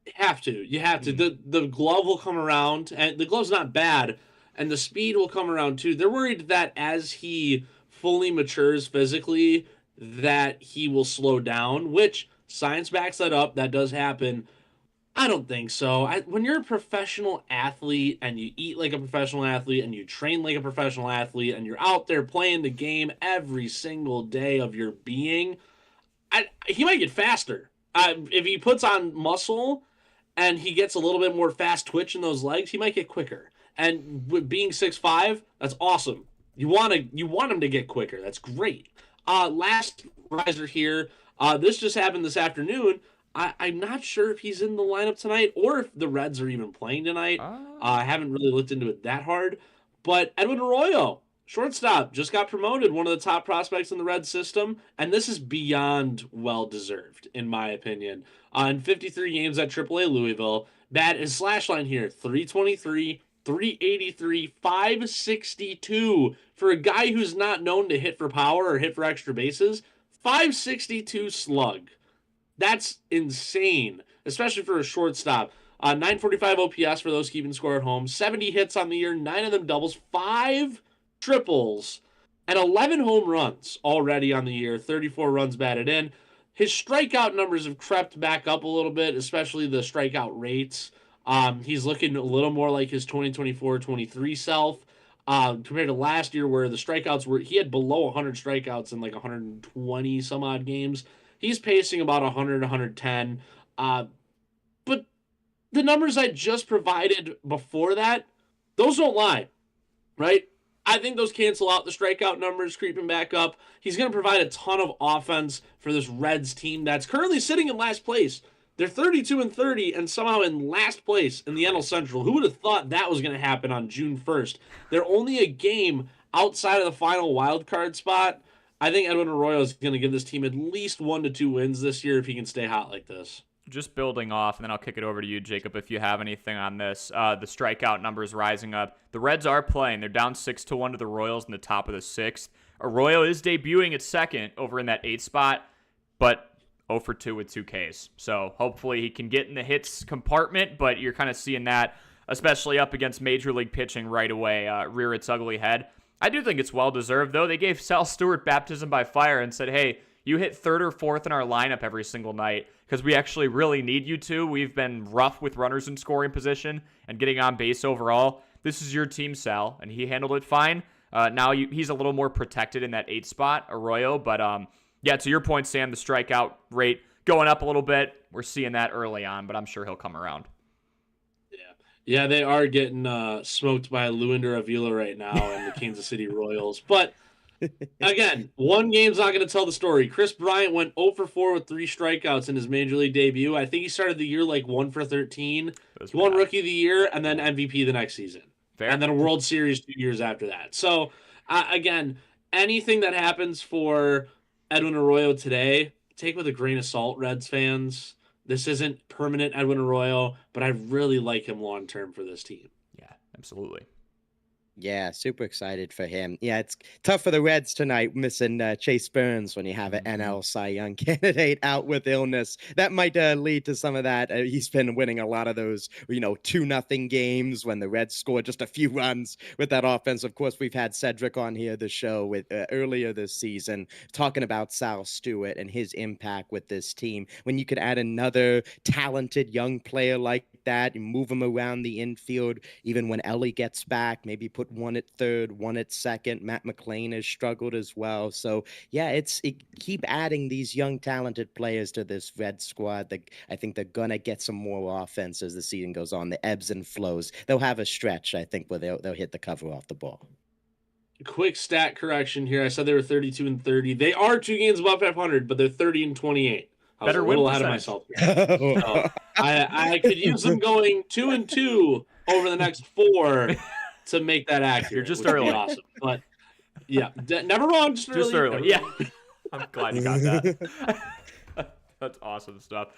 You have to. The glove will come around, and the glove's not bad, and the speed will come around too. They're worried that as he fully matures physically, that he will slow down, which science backs that up. That does happen. I don't think so. When you're a professional athlete and you eat like a professional athlete and you train like a professional athlete and you're out there playing the game every single day of your being, he might get faster. If he puts on muscle and he gets a little bit more fast twitch in those legs, he might get quicker. And with being 6'5", that's awesome. You want him to get quicker. That's great. Last riser here. This just happened this afternoon. I'm not sure if he's in the lineup tonight or if the Reds are even playing tonight. I haven't really looked into it that hard. But Edwin Arroyo, shortstop, just got promoted, one of the top prospects in the Reds system. And this is beyond well-deserved, in my opinion. In 53 games at AAA Louisville, his slash line here, 323, 383, 562. For a guy who's not known to hit for power or hit for extra bases, 562 slug. That's insane, especially for a shortstop. 945 OPS for those keeping score at home. 70 hits on the year, 9 of them doubles, 5 triples, and 11 home runs already on the year. 34 runs batted in. His strikeout numbers have crept back up a little bit, especially the strikeout rates. He's looking a little more like his 2024-23 self compared to last year where the strikeouts he had below 100 strikeouts in 120 some odd games. He's pacing about 100, 110. But the numbers I just provided before that, those don't lie, right? I think those cancel out the strikeout numbers creeping back up. He's going to provide a ton of offense for this Reds team that's currently sitting in last place. They're 32-30 and somehow in last place in the NL Central. Who would have thought that was going to happen on June 1st? They're only a game outside of the final wild card spot. I think Edwin Arroyo is going to give this team at least 1 to 2 wins this year if he can stay hot like this. Just building off, and then I'll kick it over to you, Jacob, if you have anything on this. The strikeout numbers rising up. The Reds are playing. They're down 6-1 to the Royals in the top of the 6th. Arroyo is debuting at second over in that 8th spot, but 0 for 2 with 2 Ks. So hopefully he can get in the hits compartment, but you're kind of seeing that, especially up against Major League pitching right away, rear its ugly head. I do think it's well-deserved, though. They gave Sal Stewart baptism by fire and said, hey, you hit 3rd or 4th in our lineup every single night because we actually really need you to. We've been rough with runners in scoring position and getting on base overall. This is your team, Sal, and he handled it fine. Now he's a little more protected in that 8th spot, Arroyo. But, yeah, to your point, Sam, the strikeout rate going up a little bit. We're seeing that early on, but I'm sure he'll come around. Yeah, they are getting smoked by Luinder Avila right now and the Kansas City Royals. But, again, one game's not going to tell the story. Chris Bryant went 0 for 4 with 3 strikeouts in his Major League debut. I think he started the year like 1 for 13. He won Rookie of the Year and then MVP the next season. Fair. And then a World Series 2 years after that. So, again, anything that happens for Edwin Arroyo today, take with a grain of salt, Reds fans. This isn't permanent Edwin Arroyo, but I really like him long-term for this team. Yeah, absolutely. Yeah, super excited for him. Yeah, it's tough for the Reds tonight, missing Chase Burns when you have an NL Cy Young candidate out with illness. That might lead to some of that. He's been winning a lot of those, 2-0 games when the Reds scored just a few runs with that offense. Of course, we've had Cedric on here, the show with earlier this season, talking about Sal Stewart and his impact with this team. When you could add another talented young player like that and move him around the infield, even when Ellie gets back, maybe put one at third, one at second. Matt McLean has struggled as well. So yeah, keep adding these young talented players to this Red squad. I think they're gonna get some more offense as the season goes on. The ebbs and flows. They'll have a stretch, I think, where they'll hit the cover off the ball. Quick stat correction here. I said they were 32-30. They are 2 games above 500, but they're 30-28. I was a little ahead of myself here. So I could use them going 2-2 over the next 4 to make that accurate. You're just early. Awesome. But yeah, never wrong. Just early. Yeah. I'm glad you got that. That's awesome stuff.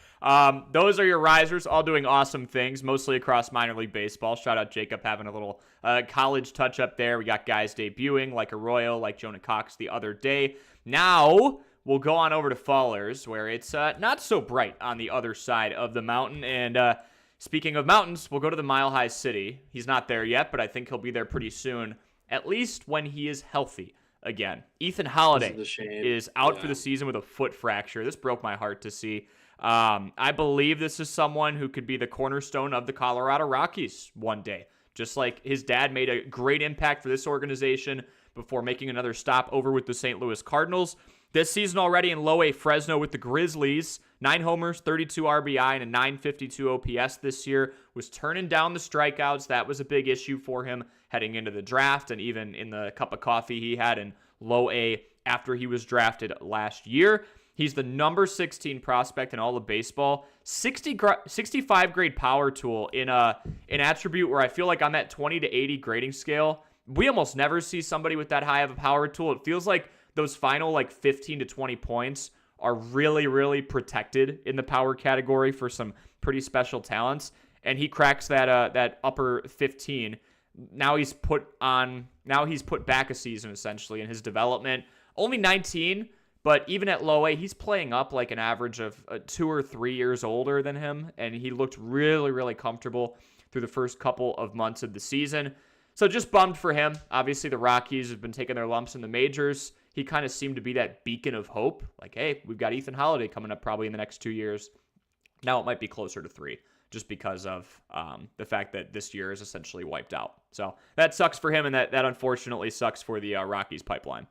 Those are your risers, all doing awesome things, mostly across minor league baseball. Shout out Jacob having a little college touch up there. We got guys debuting like Arroyo, like Jonah Cox the other day. Now we'll go on over to Fallers, where it's not so bright on the other side of the mountain. And speaking of mountains, we'll go to the Mile High City. He's not there yet, but I think he'll be there pretty soon, at least when he is healthy again. Ethan Holiday is out for the season with a foot fracture. This broke my heart to see. I believe this is someone who could be the cornerstone of the Colorado Rockies one day. Just like his dad made a great impact for this organization before making another stop over with the St. Louis Cardinals. This season already in low A Fresno with the Grizzlies, 9 homers, 32 RBI, and a 952 OPS this year, was turning down the strikeouts. That was a big issue for him heading into the draft and even in the cup of coffee he had in low A after he was drafted last year. He's the number 16 prospect in all of baseball, 65 grade power tool in an attribute where I feel like on that 20 to 80 grading scale, we almost never see somebody with that high of a power tool. It feels like those final 15 to 20 points are really, really protected in the power category for some pretty special talents. And he cracks that upper 15. Now he's put back a season essentially in his development. Only 19, but even at low A, he's playing up like an average of 2 or 3 years older than him. And he looked really, really comfortable through the first couple of months of the season. So just bummed for him. Obviously, the Rockies have been taking their lumps in the majors. He kind of seemed to be that beacon of hope. Like, hey, we've got Ethan Holiday coming up probably in the next 2 years. Now it might be closer to 3 just because of the fact that this year is essentially wiped out. So that sucks for him, and that unfortunately sucks for the Rockies pipeline.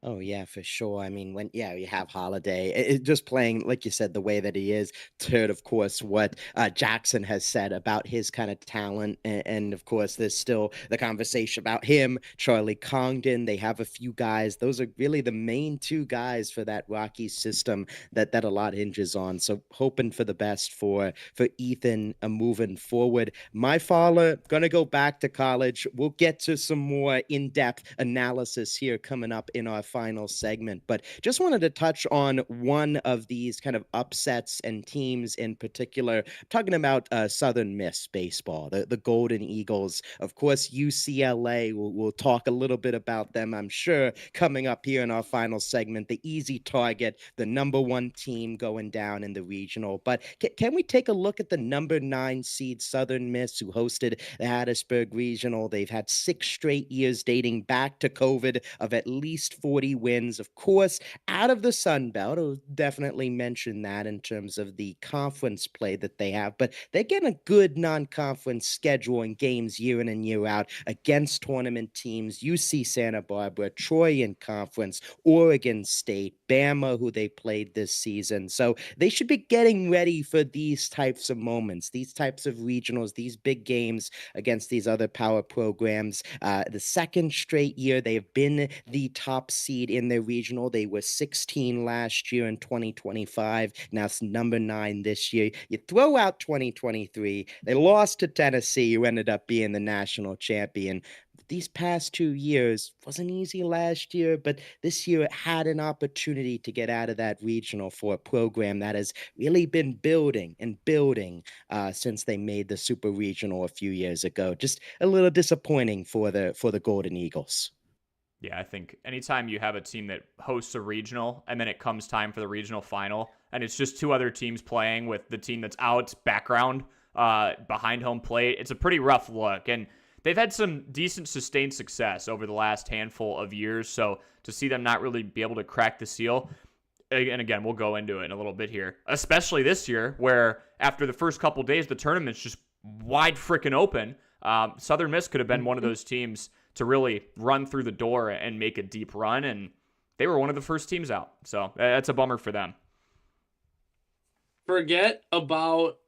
Oh yeah, for sure. I mean, when you have Holiday, just playing like you said the way that he is. Heard, of course, what Jackson has said about his kind of talent, and of course, there's still the conversation about him, Charlie Congdon. They have a few guys. Those are really the main two guys for that Rockies system that a lot hinges on. So hoping for the best for Ethan moving forward. My father gonna go back to college. We'll get to some more in-depth analysis here coming up in our final segment, but just wanted to touch on one of these kind of upsets and teams in particular. I'm talking about Southern Miss baseball, the Golden Eagles. Of course, UCLA. We'll talk a little bit about them, I'm sure, coming up here in our final segment. The easy target, the number one team going down in the regional. But can we take a look at the number 9 seed Southern Miss, who hosted the Hattiesburg Regional? They've had 6 straight years dating back to COVID of at least 40 wins. Of course, out of the Sun Belt, I'll definitely mention that in terms of the conference play that they have, but they're getting a good non-conference schedule and games year in and year out against tournament teams. UC Santa Barbara, Troy in conference, Oregon State, Bama, who they played this season. So they should be getting ready for these types of moments, these types of regionals, these big games against these other power programs. The second straight year they have been the top seed in their regional. They were 16 last year in 2025. Now it's number 9 this year. You throw out 2023, they lost to Tennessee, who ended up being the national champion. These past 2 years wasn't easy last year, but this year it had an opportunity to get out of that regional for a program that has really been building and building since they made the super regional a few years ago. Just a little disappointing for the Golden Eagles. Yeah, I think anytime you have a team that hosts a regional and then it comes time for the regional final and it's just 2 other teams playing with the team that's out background behind home plate, it's a pretty rough look. And they've had some decent sustained success over the last handful of years. So to see them not really be able to crack the seal, and again, we'll go into it in a little bit here, especially this year where after the first couple days, the tournament's just wide freaking open. Southern Miss could have been one of those teams to really run through the door and make a deep run, and they were one of the first teams out. So that's a bummer for them. Forget about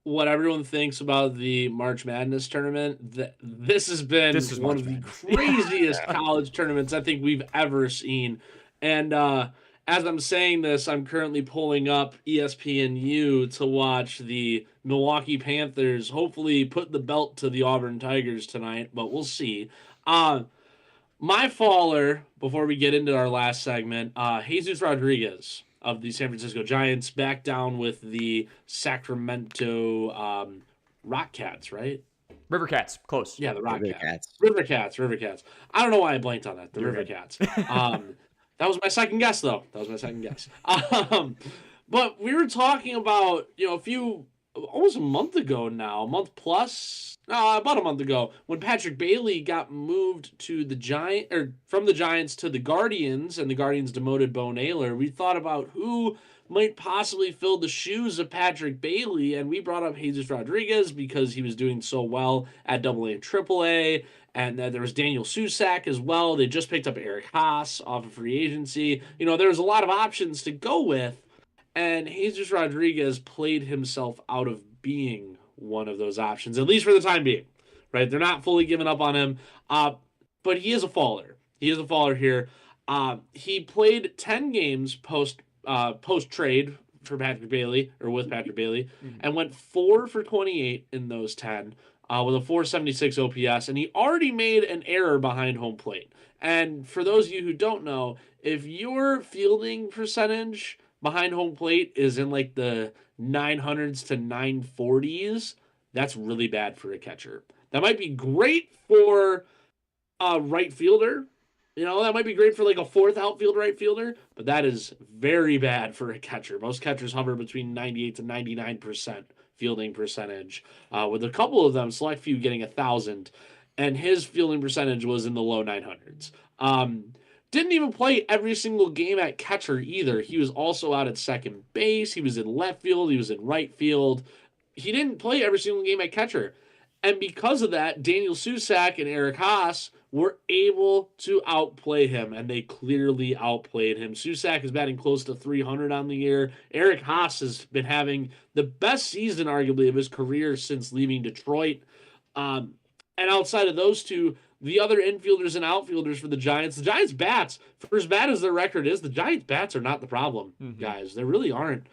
what everyone thinks about the March Madness tournament. This has been one of the craziest college tournaments I think we've ever seen. And as I'm saying this, I'm currently pulling up ESPNU to watch the Milwaukee Panthers hopefully put the belt to the Auburn Tigers tonight, but we'll see. My faller, before we get into our last segment, Jesus Rodriguez of the San Francisco Giants back down with the Sacramento Rock Cats, right? River Cats, close. Yeah, the Rock Cats. River Cats. I don't know why I blanked on that. The River Cats. That was my second guess, though. But we were talking about, almost a month ago now, about a month ago, when Patrick Bailey got moved to from the Giants to the Guardians, and the Guardians demoted Bo Naylor. We thought about who might possibly fill the shoes of Patrick Bailey, and we brought up Jesus Rodriguez because he was doing so well at AA and AAA. And there was Daniel Susak as well. They just picked up Eric Haas off of free agency. There was a lot of options to go with. And Jesus Rodriguez played himself out of being one of those options, at least for the time being. Right? They're not fully giving up on him. But he is a faller. Here. He played 10 games post-trade for Patrick Bailey, or with Patrick Bailey, and went 4 for 28 in those 10. With a 476 OPS, and he already made an error behind home plate. And for those of you who don't know, if your fielding percentage behind home plate is in like the 900s to 940s, that's really bad for a catcher. That might be great for a right fielder. That might be great for like a 4th outfield right fielder, but that is very bad for a catcher. Most catchers hover between 98 to 99% fielding percentage, with a couple of them, select few, getting 1,000, and his fielding percentage was in the low 900s. Didn't even play every single game at catcher either. He was also out at second base. He was in left field. He was in right field. He didn't play every single game at catcher. And because of that, Daniel Susac and Eric Haas were able to outplay him, and they clearly outplayed him. Susac is batting close to 300 on the year. Eric Haas has been having the best season, arguably, of his career since leaving Detroit. And outside of those two, the other infielders and outfielders for the Giants bats, for as bad as their record is, the Giants bats are not the problem, guys. They really aren't.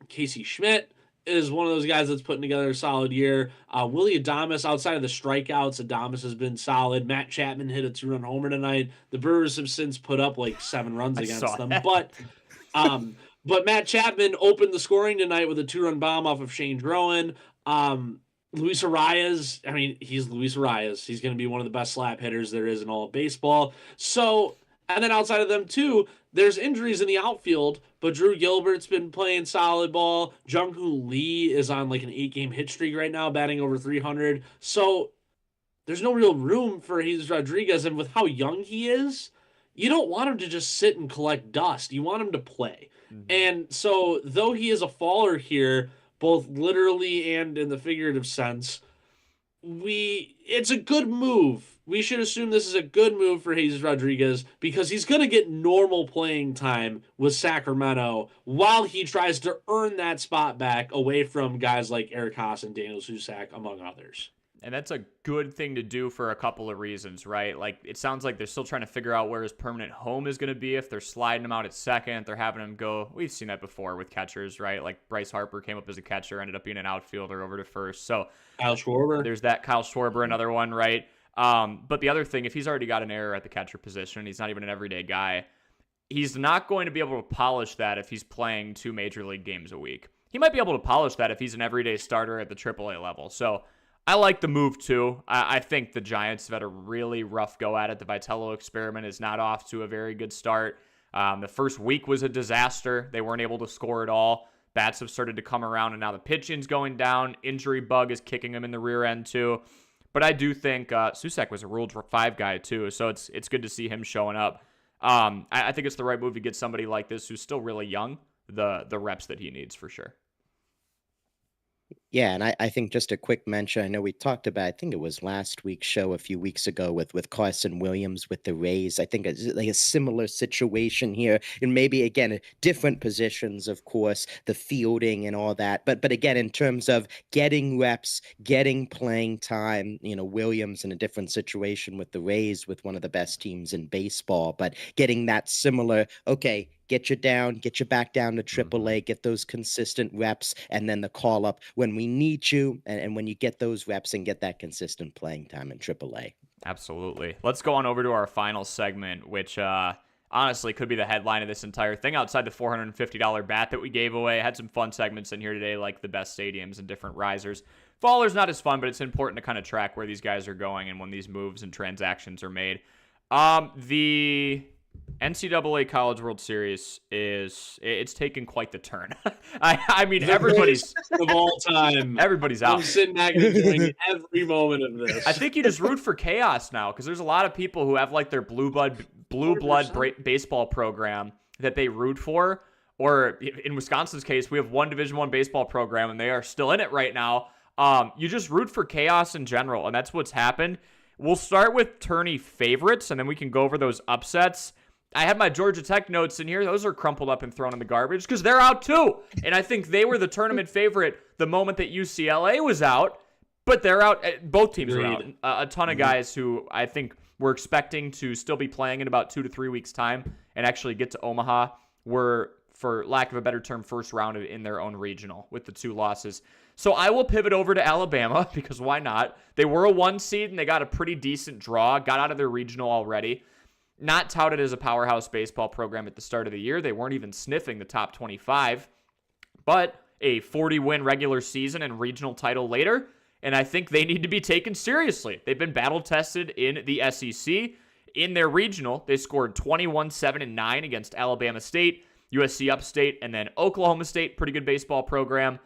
Casey Schmidt is one of those guys that's putting together a solid year. Willie Adames, outside of the strikeouts, Adames has been solid. Matt Chapman hit a 2-run homer tonight. The Brewers have since put up like 7 runs against them. But Matt Chapman opened the scoring tonight with a 2-run bomb off of Shane Drowan. Luis Arias, I mean, he's Luis Arias. He's going to be one of the best slap hitters there is in all of baseball. So, and then outside of them too, there's injuries in the outfield, but Drew Gilbert's been playing solid ball. Jung-Hoo Lee is on like an 8-game hit streak right now, batting over 300. So there's no real room for Jesus Rodriguez, and with how young he is, you don't want him to just sit and collect dust. You want him to play. And so though he is a faller here, both literally and in the figurative sense, it's a good move. We should assume this is a good move for Jesus Rodriguez because he's going to get normal playing time with Sacramento while he tries to earn that spot back away from guys like Eric Haas and Daniel Susac, among others. And that's a good thing to do for a couple of reasons, right? Like, it sounds like they're still trying to figure out where his permanent home is going to be. If they're sliding him out at second, they're having him go. We've seen that before with catchers, right? Like, Bryce Harper came up as a catcher, ended up being an outfielder over to first. So Kyle Schwarber. There's that. Kyle Schwarber, another one, right? But the other thing, if he's already got an error at the catcher position, he's not even an everyday guy, he's not going to be able to polish that if he's playing 2 major league games a week. He might be able to polish that if he's an everyday starter at the AAA level. So I like the move, too. I think the Giants have had a really rough go at it. The Vitello experiment is not off to a very good start. The first week was a disaster. They weren't able to score at all. Bats have started to come around, and now the pitching's going down. Injury bug is kicking them in the rear end, too. But I do think Susac was a Rule 5 guy, too, so it's good to see him showing up. I think it's the right move to get somebody like this who's still really young, the reps that he needs, for sure. Yeah, and I think just a quick mention, I know we talked about, I think it was last week's show a few weeks ago with Carson Williams with the Rays. I think it's like a similar situation here, and maybe, again, different positions, of course, the fielding and all that. But again, in terms of getting reps, getting playing time, Williams in a different situation with the Rays, with one of the best teams in baseball, but getting that similar, okay, get you back down to AAA, get those consistent reps, and then the call up when we need you, and when you get those reps and get that consistent playing time in AAA. Absolutely. Let's go on over to our final segment, which honestly could be the headline of this entire thing outside the $450 bat that we gave away. I had some fun segments in here today, like the best stadiums and different risers. Faller's not as fun, but it's important to kind of track where these guys are going and when these moves and transactions are made. The NCAA College World Series it's taken quite the turn. I mean, everybody's of all time. Everybody's out. I'm sitting back and enjoying every moment of this. I think you just root for chaos now because there's a lot of people who have like their blue blood baseball program that they root for. Or in Wisconsin's case, we have one Division I baseball program and they are still in it right now. You just root for chaos in general, and that's what's happened. We'll start with tourney favorites, and then we can go over those upsets. I have my Georgia Tech notes in here. Those are crumpled up and thrown in the garbage because they're out too. And I think they were the tournament favorite the moment that UCLA was out, but they're out. Both teams are out. A ton of guys who I think we're expecting to still be playing in about 2 to 3 weeks' time and actually get to Omaha were, for lack of a better term, first rounded in their own regional with the 2 losses. So I will pivot over to Alabama because why not? They were a 1 seed and they got a pretty decent draw, got out of their regional already. Not touted as a powerhouse baseball program at the start of the year. They weren't even sniffing the top 25, but a 40-win regular season and regional title later, and I think they need to be taken seriously. They've been battle-tested in the SEC. In their regional, they scored 21-7-9 against Alabama State, USC Upstate, and then Oklahoma State. Pretty good baseball program.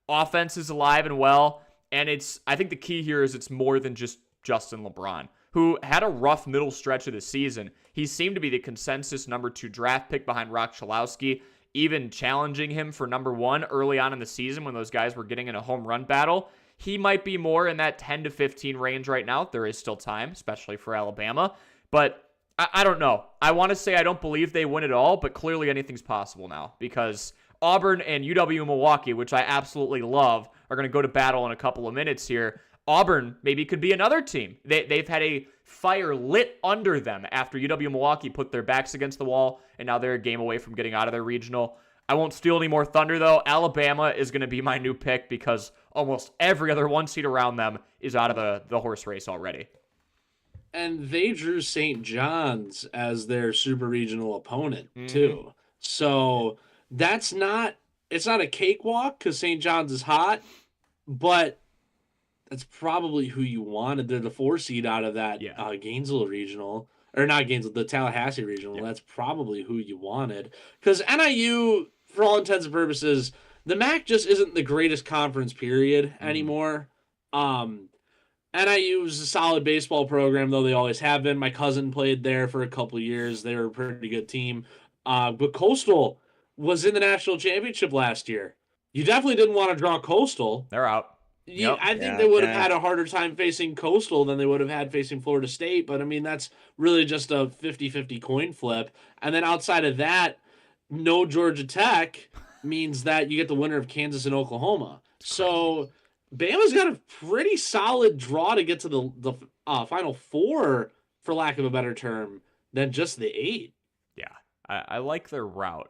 Offense is alive and well, and I think the key here is it's more than just Justin LeBron, who had a rough middle stretch of the season. He seemed to be the consensus number 2 draft pick behind Rock Chalowski, even challenging him for number 1 early on in the season when those guys were getting in a home run battle. He might be more in that 10 to 15 range right now. There is still time, especially for Alabama. But I don't know. I want to say I don't believe they win it all, but clearly anything's possible now because Auburn and UW-Milwaukee, which I absolutely love, are going to go to battle in a couple of minutes here. Auburn maybe could be another team. They've had a fire lit under them after UW-Milwaukee put their backs against the wall, and now they're a game away from getting out of their regional. I won't steal any more thunder, though. Alabama is going to be my new pick because almost every other one seed around them is out of the horse race already. And they drew St. John's as their super regional opponent, too. So it's not a cakewalk because St. John's is hot, but that's probably who you wanted. They're the 4 seed out of that Gainesville regional. Or not Gainesville, the Tallahassee regional. Yeah. That's probably who you wanted. Because NIU, for all intents and purposes, the MAC just isn't the greatest conference, period, anymore. NIU is a solid baseball program, though they always have been. My cousin played there for a couple of years. They were a pretty good team. But Coastal was in the national championship last year. You definitely didn't want to draw Coastal. They're out. Yep. I think they would have had a harder time facing Coastal than they would have had facing Florida State. But, I mean, that's really just a 50-50 coin flip. And then outside of that, no Georgia Tech means that you get the winner of Kansas and Oklahoma. So Bama's got a pretty solid draw to get to the Final Four, for lack of a better term, than just the 8. Yeah, I like their route.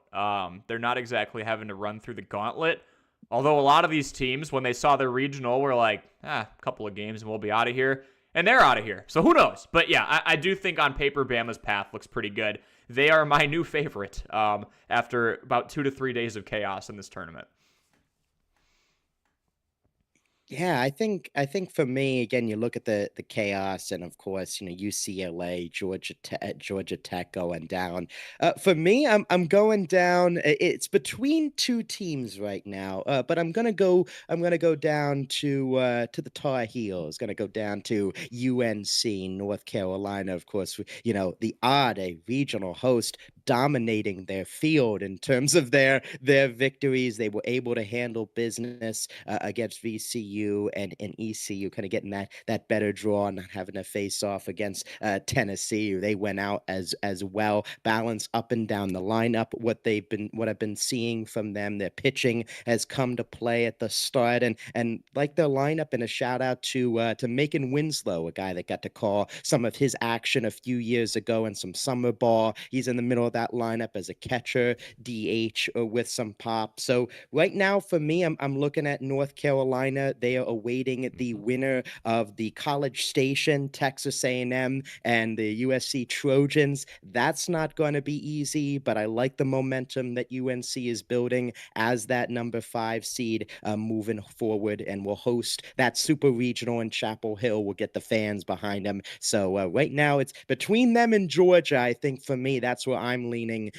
They're not exactly having to run through the gauntlet. Although a lot of these teams, when they saw their regional, were like, a couple of games and we'll be out of here. And they're out of here. So who knows? But yeah, I do think on paper, Bama's path looks pretty good. They are my new favorite after about 2 to 3 days of chaos in this tournament. Yeah, I think for me, again, you look at the chaos, and of course, UCLA, Georgia Tech going down. For me, I'm going down. It's between 2 teams right now, but I'm gonna go down to the Tar Heels. Gonna go down to UNC, North Carolina. Of course, the odd a regional host dominating their field in terms of their victories. They were able to handle business against VCU and ECU, kind of getting that better draw, not having to face off against Tennessee. They went out as well, balanced up and down the lineup. What I've been seeing from them, their pitching has come to play at the start, and like their lineup. And a shout out to Macon Winslow, a guy that got to call some of his action a few years ago in some summer ball. He's in the middle of that lineup as a catcher, DH, with some pop. So right now, for me, I'm looking at North Carolina. They are awaiting the winner of the College Station, Texas A&M, and the USC Trojans. That's not going to be easy, but I like the momentum that UNC is building as that number 5 seed moving forward, and will host that super regional in Chapel Hill. Will get the fans behind them. So right now, it's between them and Georgia. I think for me, that's where I'm leaning.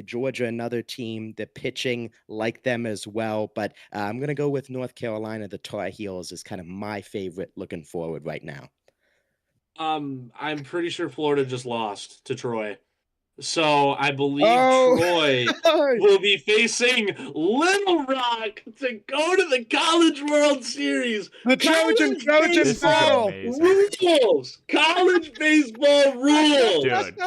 Georgia, another team, the pitching like them as well, but I'm going to go with North Carolina. The Tar Heels is kind of my favorite looking forward right now. I'm pretty sure Florida just lost to Troy. So I believe Troy will be facing Little Rock to go to the College World Series. The Trojan battle rules. College baseball rules. Dude,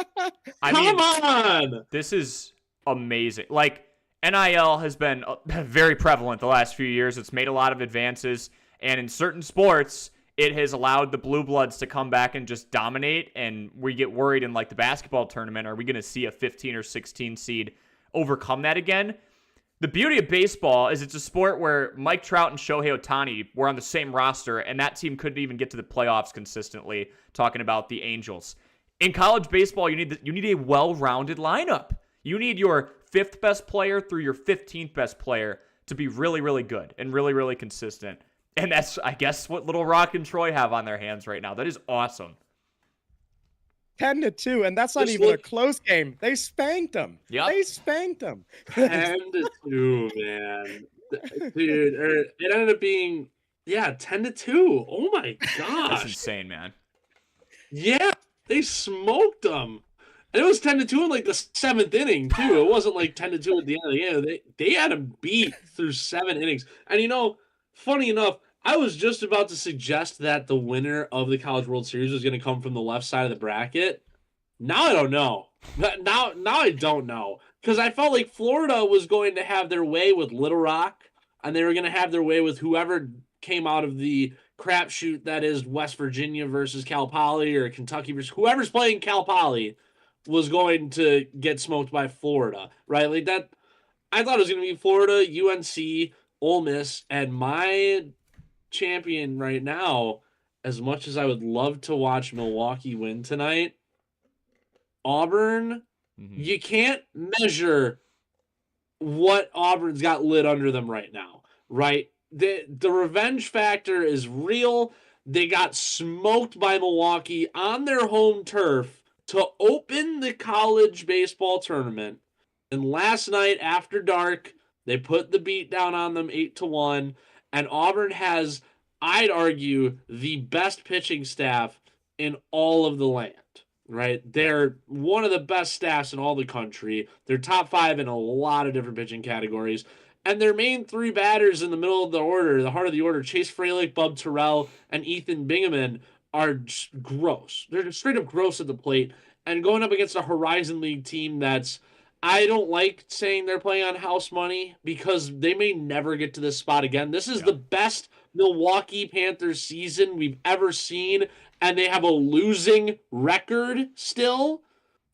Come on. This is amazing. Like, NIL has been very prevalent the last few years. It's made a lot of advances, and in certain sports, it has allowed the Blue Bloods to come back and just dominate, and we get worried in like the basketball tournament, are we going to see a 15 or 16 seed overcome that again? The beauty of baseball is it's a sport where Mike Trout and Shohei Ohtani were on the same roster, and that team couldn't even get to the playoffs consistently, talking about the Angels. In college baseball, you need a well-rounded lineup. You need your 5th best player through your 15th best player to be really, really good and really, really consistent. And that's, I guess, what Little Rock and Troy have on their hands right now. That is awesome. 10-2, and that's not even a close game. They spanked them. Yeah, they spanked them. 10-2, man. Dude, it ended up being 10-2. Oh my gosh, that's insane, man. Yeah, they smoked them. And it was 10-2 in like the 7th inning too. It wasn't like 10-2 at the end of the game. They had them beat through 7 innings. And funny enough, I was just about to suggest that the winner of the College World Series was going to come from the left side of the bracket. Now I don't know. Now I don't know. Because I felt like Florida was going to have their way with Little Rock, and they were going to have their way with whoever came out of the crapshoot that is West Virginia versus Cal Poly, or Kentucky versus whoever's playing Cal Poly was going to get smoked by Florida, right? Like that. I thought it was going to be Florida, UNC, Ole Miss, and my champion right now, as much as I would love to watch Milwaukee win tonight, Auburn, you can't measure what Auburn's got lit under them right now, right? The revenge factor is real. They got smoked by Milwaukee on their home turf to open the college baseball tournament. And last night after dark, they put the beat down on them 8-1. And Auburn has, I'd argue, the best pitching staff in all of the land. Right? They're one of the best staffs in all the country. They're top 5 in a lot of different pitching categories. And their main 3 batters in the middle of the order, the heart of the order, Chase Fralick, Bub Terrell, and Ethan Bingaman, are just gross. They're just straight up gross at the plate. And going up against a Horizon League team that's, I don't like saying they're playing on house money because they may never get to this spot again. This is the best Milwaukee Panthers season we've ever seen, and they have a losing record still.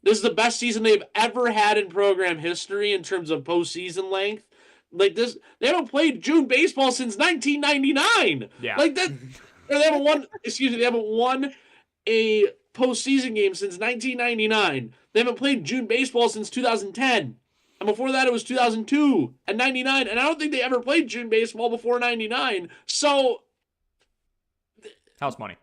This is the best season they've ever had in program history in terms of postseason length. Like this, they haven't played June baseball since 1999. Yeah. Like that, or they haven't won. They haven't won a postseason game since 1999. They haven't played June baseball since 2010. And before that, it was 2002 and 99. And I don't think they ever played June baseball before 99. So house money.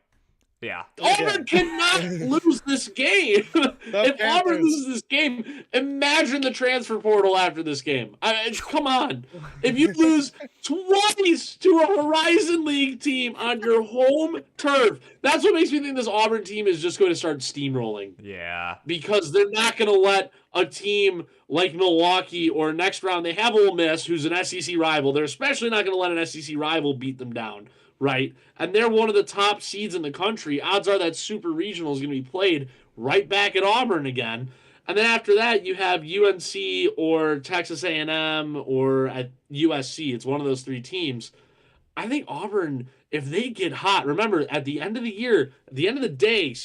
Yeah. Auburn cannot lose this game. If Auburn loses this game, imagine the transfer portal after this game. Come on. If you lose twice to a Horizon League team on your home turf, that's what makes me think this Auburn team is just going to start steamrolling. Yeah. Because they're not going to let a team like Milwaukee, or next round they have Ole Miss, who's an SEC rival. They're especially not going to let an SEC rival beat them down. Right? And they're one of the top seeds in the country. Odds are that Super Regional is going to be played right back at Auburn again. And then after that, you have UNC or Texas A&M or at USC. It's one of those 3 teams. I think Auburn, if they get hot, remember, at the end of the year, at the end of the day,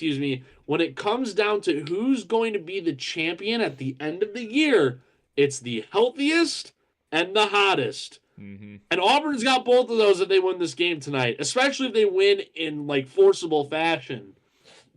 when it comes down to who's going to be the champion at the end of the year, it's the healthiest and the hottest. Mm-hmm. And Auburn's got both of those if they win this game tonight, especially if they win in like forcible fashion.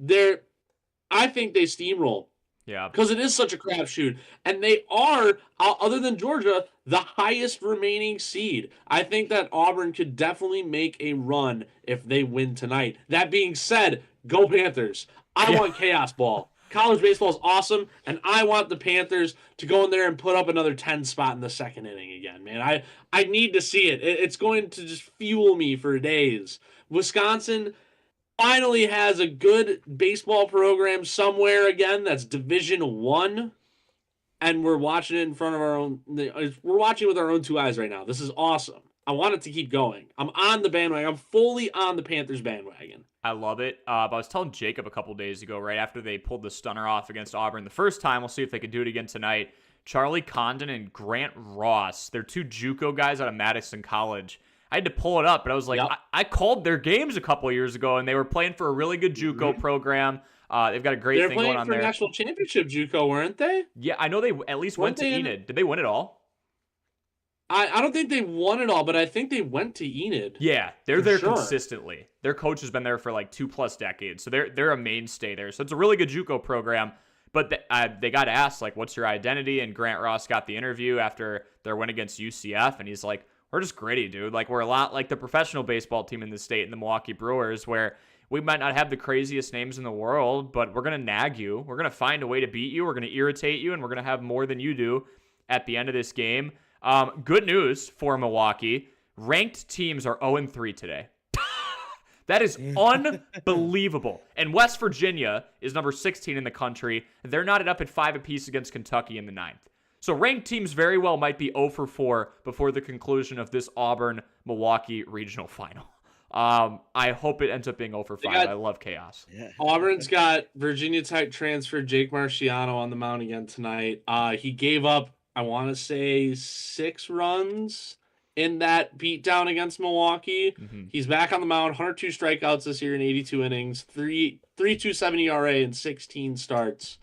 I think they steamroll. Yeah. Because it is such a crapshoot. And they are, other than Georgia, the highest remaining seed. I think that Auburn could definitely make a run if they win tonight. That being said, go Panthers. I want chaos ball. College baseball is awesome, and I want the Panthers to go in there and put up another 10 spot in the second inning again, man. I need to see it. It's going to just fuel me for days. Wisconsin finally has a good baseball program somewhere again that's Division I, and we're watching it in front of our own. We're watching with our own 2 eyes right now. This is awesome. I want it to keep going. I'm on the bandwagon. I'm fully on the Panthers bandwagon. I love it. But I was telling Jacob a couple days ago, right after they pulled the stunner off against Auburn the first time, we'll see if they can do it again tonight. Charlie Condon and Grant Ross, they're 2 JUCO guys out of Madison College. I had to pull it up, but I was like, I called their games a couple of years ago, and they were playing for a really good JUCO program. They've got a great thing going on there. They're playing for national championship JUCO, weren't they? Yeah, I know they at least went to Enid. Did they win it all? I don't think they won it all, but I think they went to Enid. Yeah, they're there consistently. Their coach has been there for like 2+ decades, so they're a mainstay there. So it's a really good JUCO program. But they got asked, like, what's your identity? And Grant Ross got the interview after their win against UCF, and he's like, we're just gritty, dude. Like, we're a lot like the professional baseball team in the state and the Milwaukee Brewers, where we might not have the craziest names in the world, but we're going to nag you. We're going to find a way to beat you. We're going to irritate you, and we're going to have more than you do at the end of this game. Good news for Milwaukee. Ranked teams are 0-3 today. That is unbelievable. And West Virginia is number 16 in the country. They're knotted up at 5 apiece against Kentucky in the 9th. So ranked teams very well might be 0-4 before the conclusion of this Auburn-Milwaukee regional final. I hope it ends up being over 5. I love chaos. Yeah. Auburn's got Virginia Tech transfer Jake Marciano on the mound again tonight. He gave up, I want to say, 6 runs in that beatdown against Milwaukee. Mm-hmm. He's back on the mound, 102 strikeouts this year in 82 innings, 3.27 ERA in 16 starts,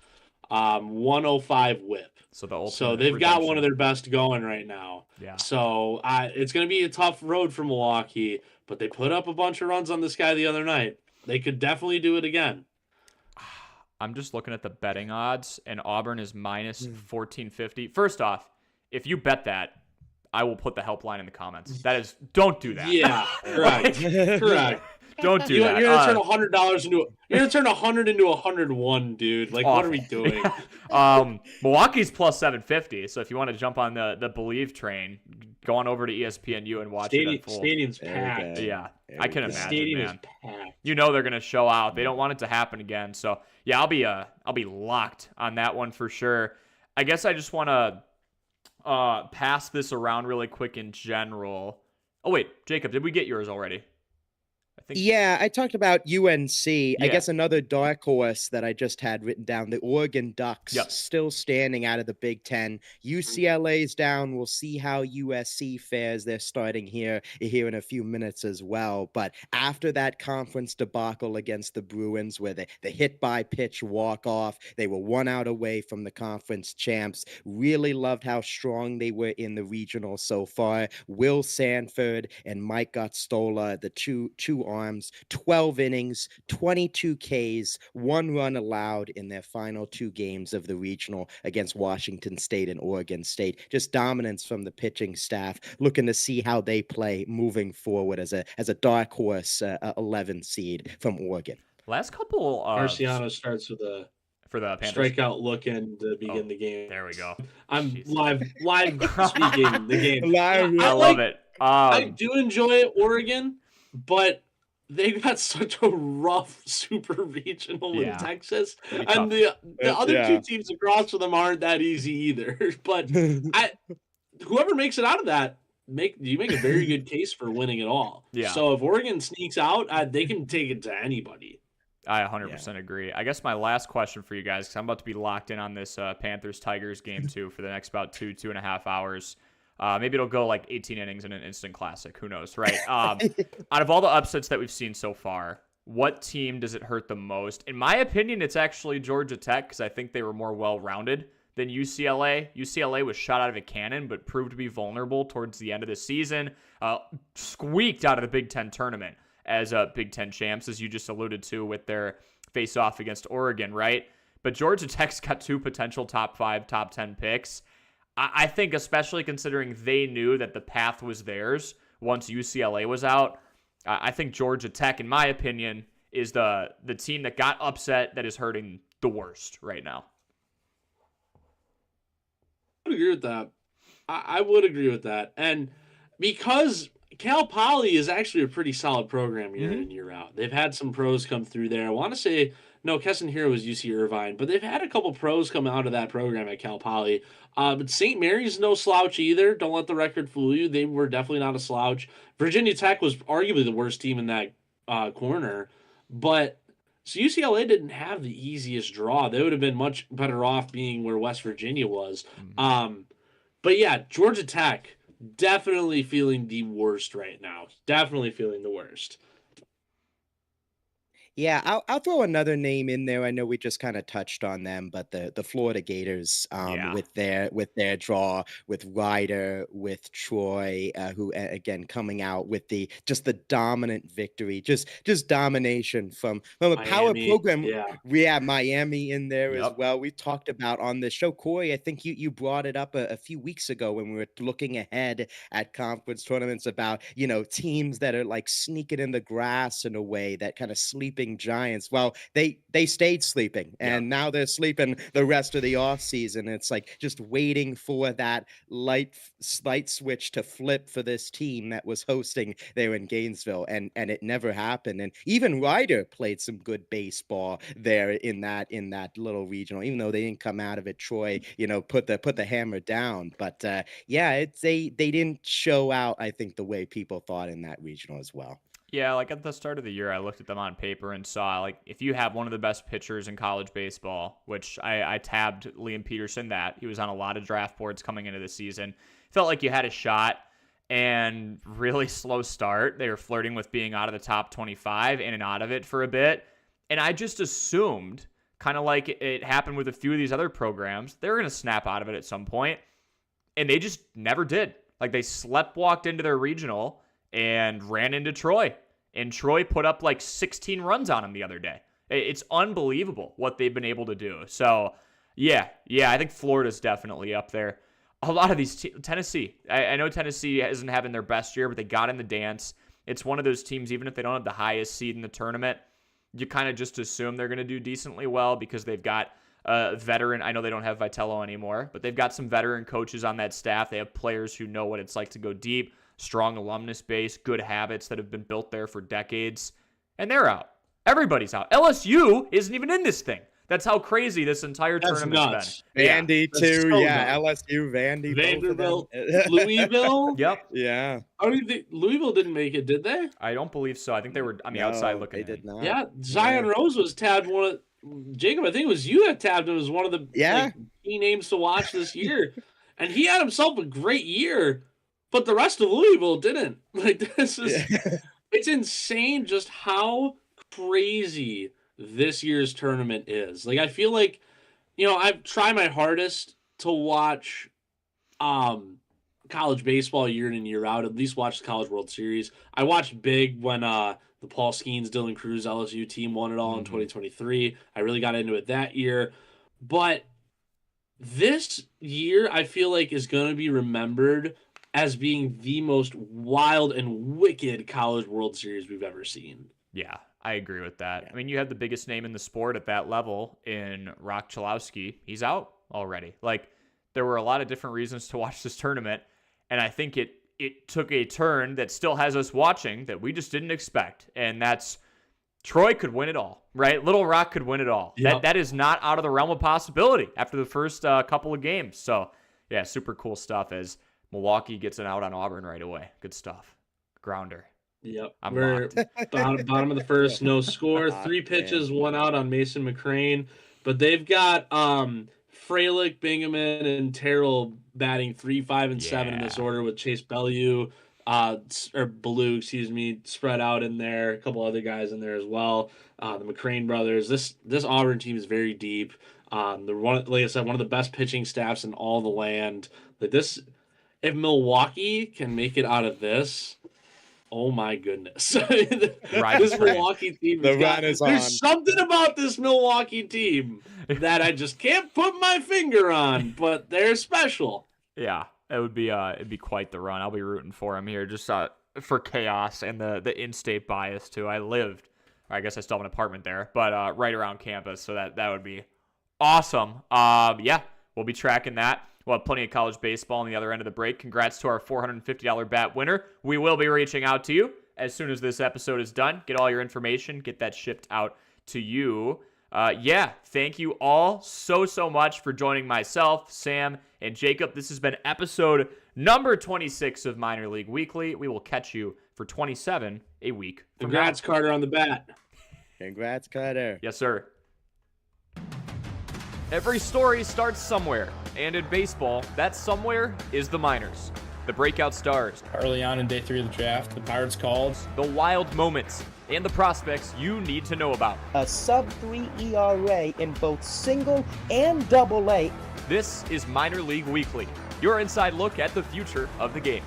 105 WHIP. So they've got one of their best going right now. Yeah. So it's going to be a tough road for Milwaukee, but they put up a bunch of runs on this guy the other night. They could definitely do it again. I'm just looking at the betting odds, and Auburn is minus 1450. First off, if you bet that, I will put the helpline in the comments. That is, don't do that. Yeah, correct. Correct. Don't do that. You're gonna turn $100 into you're gonna turn 100 into 101, dude. Like, what are we doing? Milwaukee's plus 750. So if you want to jump on the Believe train, go on over to ESPNU and watch it in full. Stadium's packed. Yeah, I can imagine, Stadium man. is packed. You know they're gonna show out. They don't want it to happen again. So yeah, I'll be locked on that one for sure. I guess I just want to pass this around really quick in general. Oh wait, Jacob, did we get yours already? Yeah, I talked about UNC. I Yeah. guess another dark horse that I just had written down, the Oregon Ducks, Yep. still standing out of the Big Ten. UCLA's down. We'll see how USC fares. They're starting here in a few minutes as well. But after that conference debacle against the Bruins, where the hit by pitch walk off, they were 1 out away from the conference champs. Really loved how strong they were in the regional so far. Will Sanford and Mike Gottstola, the two arms, 12 innings, 22 Ks, 1 run allowed in their final 2 games of the regional against Washington State and Oregon State. Just dominance from the pitching staff. Looking to see how they play moving forward as a dark horse 11 seed from Oregon. Last couple Marciano starts with a for the Panthers. strikeout looking to begin the game. There we go. I'm Jeez. live speaking the game. Live, I love it. I do enjoy it, Oregon, but they got such a rough super regional in Texas, and the other 2 teams across from them aren't that easy either. But whoever makes it out of that, you make a very good case for winning it all. Yeah. So if Oregon sneaks out, they can take it to anybody. I 100% agree. I guess my last question for you guys, because I'm about to be locked in on this Panthers-Tigers game too for the next about 2.5 hours. Maybe it'll go like 18 innings in an instant classic. Who knows, right? Out of all the upsets that we've seen so far, what team does it hurt the most? In my opinion, it's actually Georgia Tech, because I think they were more well-rounded than UCLA. UCLA was shot out of a cannon, but proved to be vulnerable towards the end of the season. Squeaked out of the Big Ten tournament as Big Ten champs, as you just alluded to with their face-off against Oregon, right? But Georgia Tech's got 2 potential top 5, top 10 picks. I think, especially considering they knew that the path was theirs once UCLA was out, I think Georgia Tech, in my opinion, is the team that got upset that is hurting the worst right now. I would agree with that. I would agree with that. And because Cal Poly is actually a pretty solid program year in, year out. They've had some pros come through there. I want to say, no, Kesson Hero was UC Irvine, but they've had a couple pros come out of that program at Cal Poly. But St. Mary's no slouch either. Don't let the record fool you. They were definitely not a slouch. Virginia Tech was arguably the worst team in that corner. But so UCLA didn't have the easiest draw. They would have been much better off being where West Virginia was. But yeah, Georgia Tech, definitely feeling the worst right now. Definitely feeling the worst. Yeah, I'll throw another name in there. I know we just kind of touched on them, but the Florida Gators with their draw, with Ryder, with Troy, who again coming out with the dominant victory, just domination from a Miami, power program. yeah. We have Miami in there as well. We talked about on the show, Cory. I think you brought it up a few weeks ago when we were looking ahead at conference tournaments about teams that are like sneaking in the grass in a way, that kind of sleeping giants. Well, they stayed sleeping, and now they're sleeping the rest of the off season. It's like just waiting for that slight switch to flip for this team that was hosting there in Gainesville, and it never happened. And even Ryder played some good baseball there in that little regional, even though they didn't come out of it. Troy, put the hammer down, but they didn't show out, I think, the way people thought in that regional as well. Yeah, like at the start of the year, I looked at them on paper and saw, like, if you have one of the best pitchers in college baseball, which I tabbed Liam Peterson that. He was on a lot of draft boards coming into the season. Felt like you had a shot, and really slow start. They were flirting with being out of the top 25, in and out of it for a bit. And I just assumed, kind of like it happened with a few of these other programs, they were going to snap out of it at some point. And they just never did. Like, they sleptwalked into their regional and ran into Troy. And Troy put up like 16 runs on them the other day. It's unbelievable what they've been able to do. So, yeah, I think Florida's definitely up there. A lot of these Tennessee, I know Tennessee isn't having their best year, but they got in the dance. It's one of those teams, even if they don't have the highest seed in the tournament, you kind of just assume they're going to do decently well because they've got a veteran. I know they don't have Vitello anymore, but they've got some veteran coaches on that staff. They have players who know what it's like to go deep, strong alumnus base, good habits that have been built there for decades, and they're out. Everybody's out. LSU isn't even in this thing. That's how crazy this entire tournament's been. Vandy too, so LSU, Vandy, Vanderbilt, Louisville. Yep. Yeah. I don't think Louisville didn't make it, did they? I don't believe so. I think they were on the outside looking. They did not. Yeah, Zion Rose was tabbed one of Jacob. I think it was you that tabbed him as one of the key names to watch this year, and he had himself a great year, but the rest of Louisville didn't. Like this is, it's insane just how crazy this year's tournament is. Like, I feel like, I've tried my hardest to watch college baseball year in and year out, at least watch the College World Series. I watched big when the Paul Skeens, Dylan Cruz LSU team won it all in 2023. I really got into it that year. But this year, I feel like, is going to be remembered as being the most wild and wicked College World Series we've ever seen. Yeah, I agree with that. I mean, you have the biggest name in the sport at that level in Rock Chalowski. He's out already. Like, there were a lot of different reasons to watch this tournament, and I think it took a turn that still has us watching that we just didn't expect, and that's Troy could win it all, right? Little Rock could win it all. Yep. That is not out of the realm of possibility after the first couple of games. So, yeah, super cool stuff as Milwaukee gets an out on Auburn right away. Good stuff. Grounder. Yep. We're bottom of the first, no score. 3 pitches, 1 out on Mason McCrane. But they've got Fralick, Bingaman, and Terrell batting 3, 5, and 7 in this order with Chase Bellew, Bellew, spread out in there. A couple other guys in there as well. The McCrane brothers. This Auburn team is very deep. They're like I said, one of the best pitching staffs in all the land. Like this, if Milwaukee can make it out of this, oh my goodness. This Milwaukee team there's something about this Milwaukee team that I just can't put my finger on, but they're special. Yeah, it would be it'd be quite the run. I'll be rooting for him here just for chaos and the in-state bias too. I guess I still have an apartment there, but right around campus, so that would be awesome. Yeah, we'll be tracking that. We'll have plenty of college baseball on the other end of the break. Congrats to our $450 bat winner. We will be reaching out to you as soon as this episode is done. Get all your information. Get that shipped out to you. Thank you all so much for joining myself, Sam, and Jacob. This has been episode number 26 of Minor League Weekly. We will catch you for 27 a week from now. Congrats, Carter, on the bat. Congrats, Carter. Yes, sir. Every story starts somewhere, and in baseball, that somewhere is the minors. The breakout stars. Early on in day 3 of the draft, the Pirates called. The wild moments, and the prospects you need to know about. A sub-3 ERA in both single and double A. This is Minor League Weekly, your inside look at the future of the game.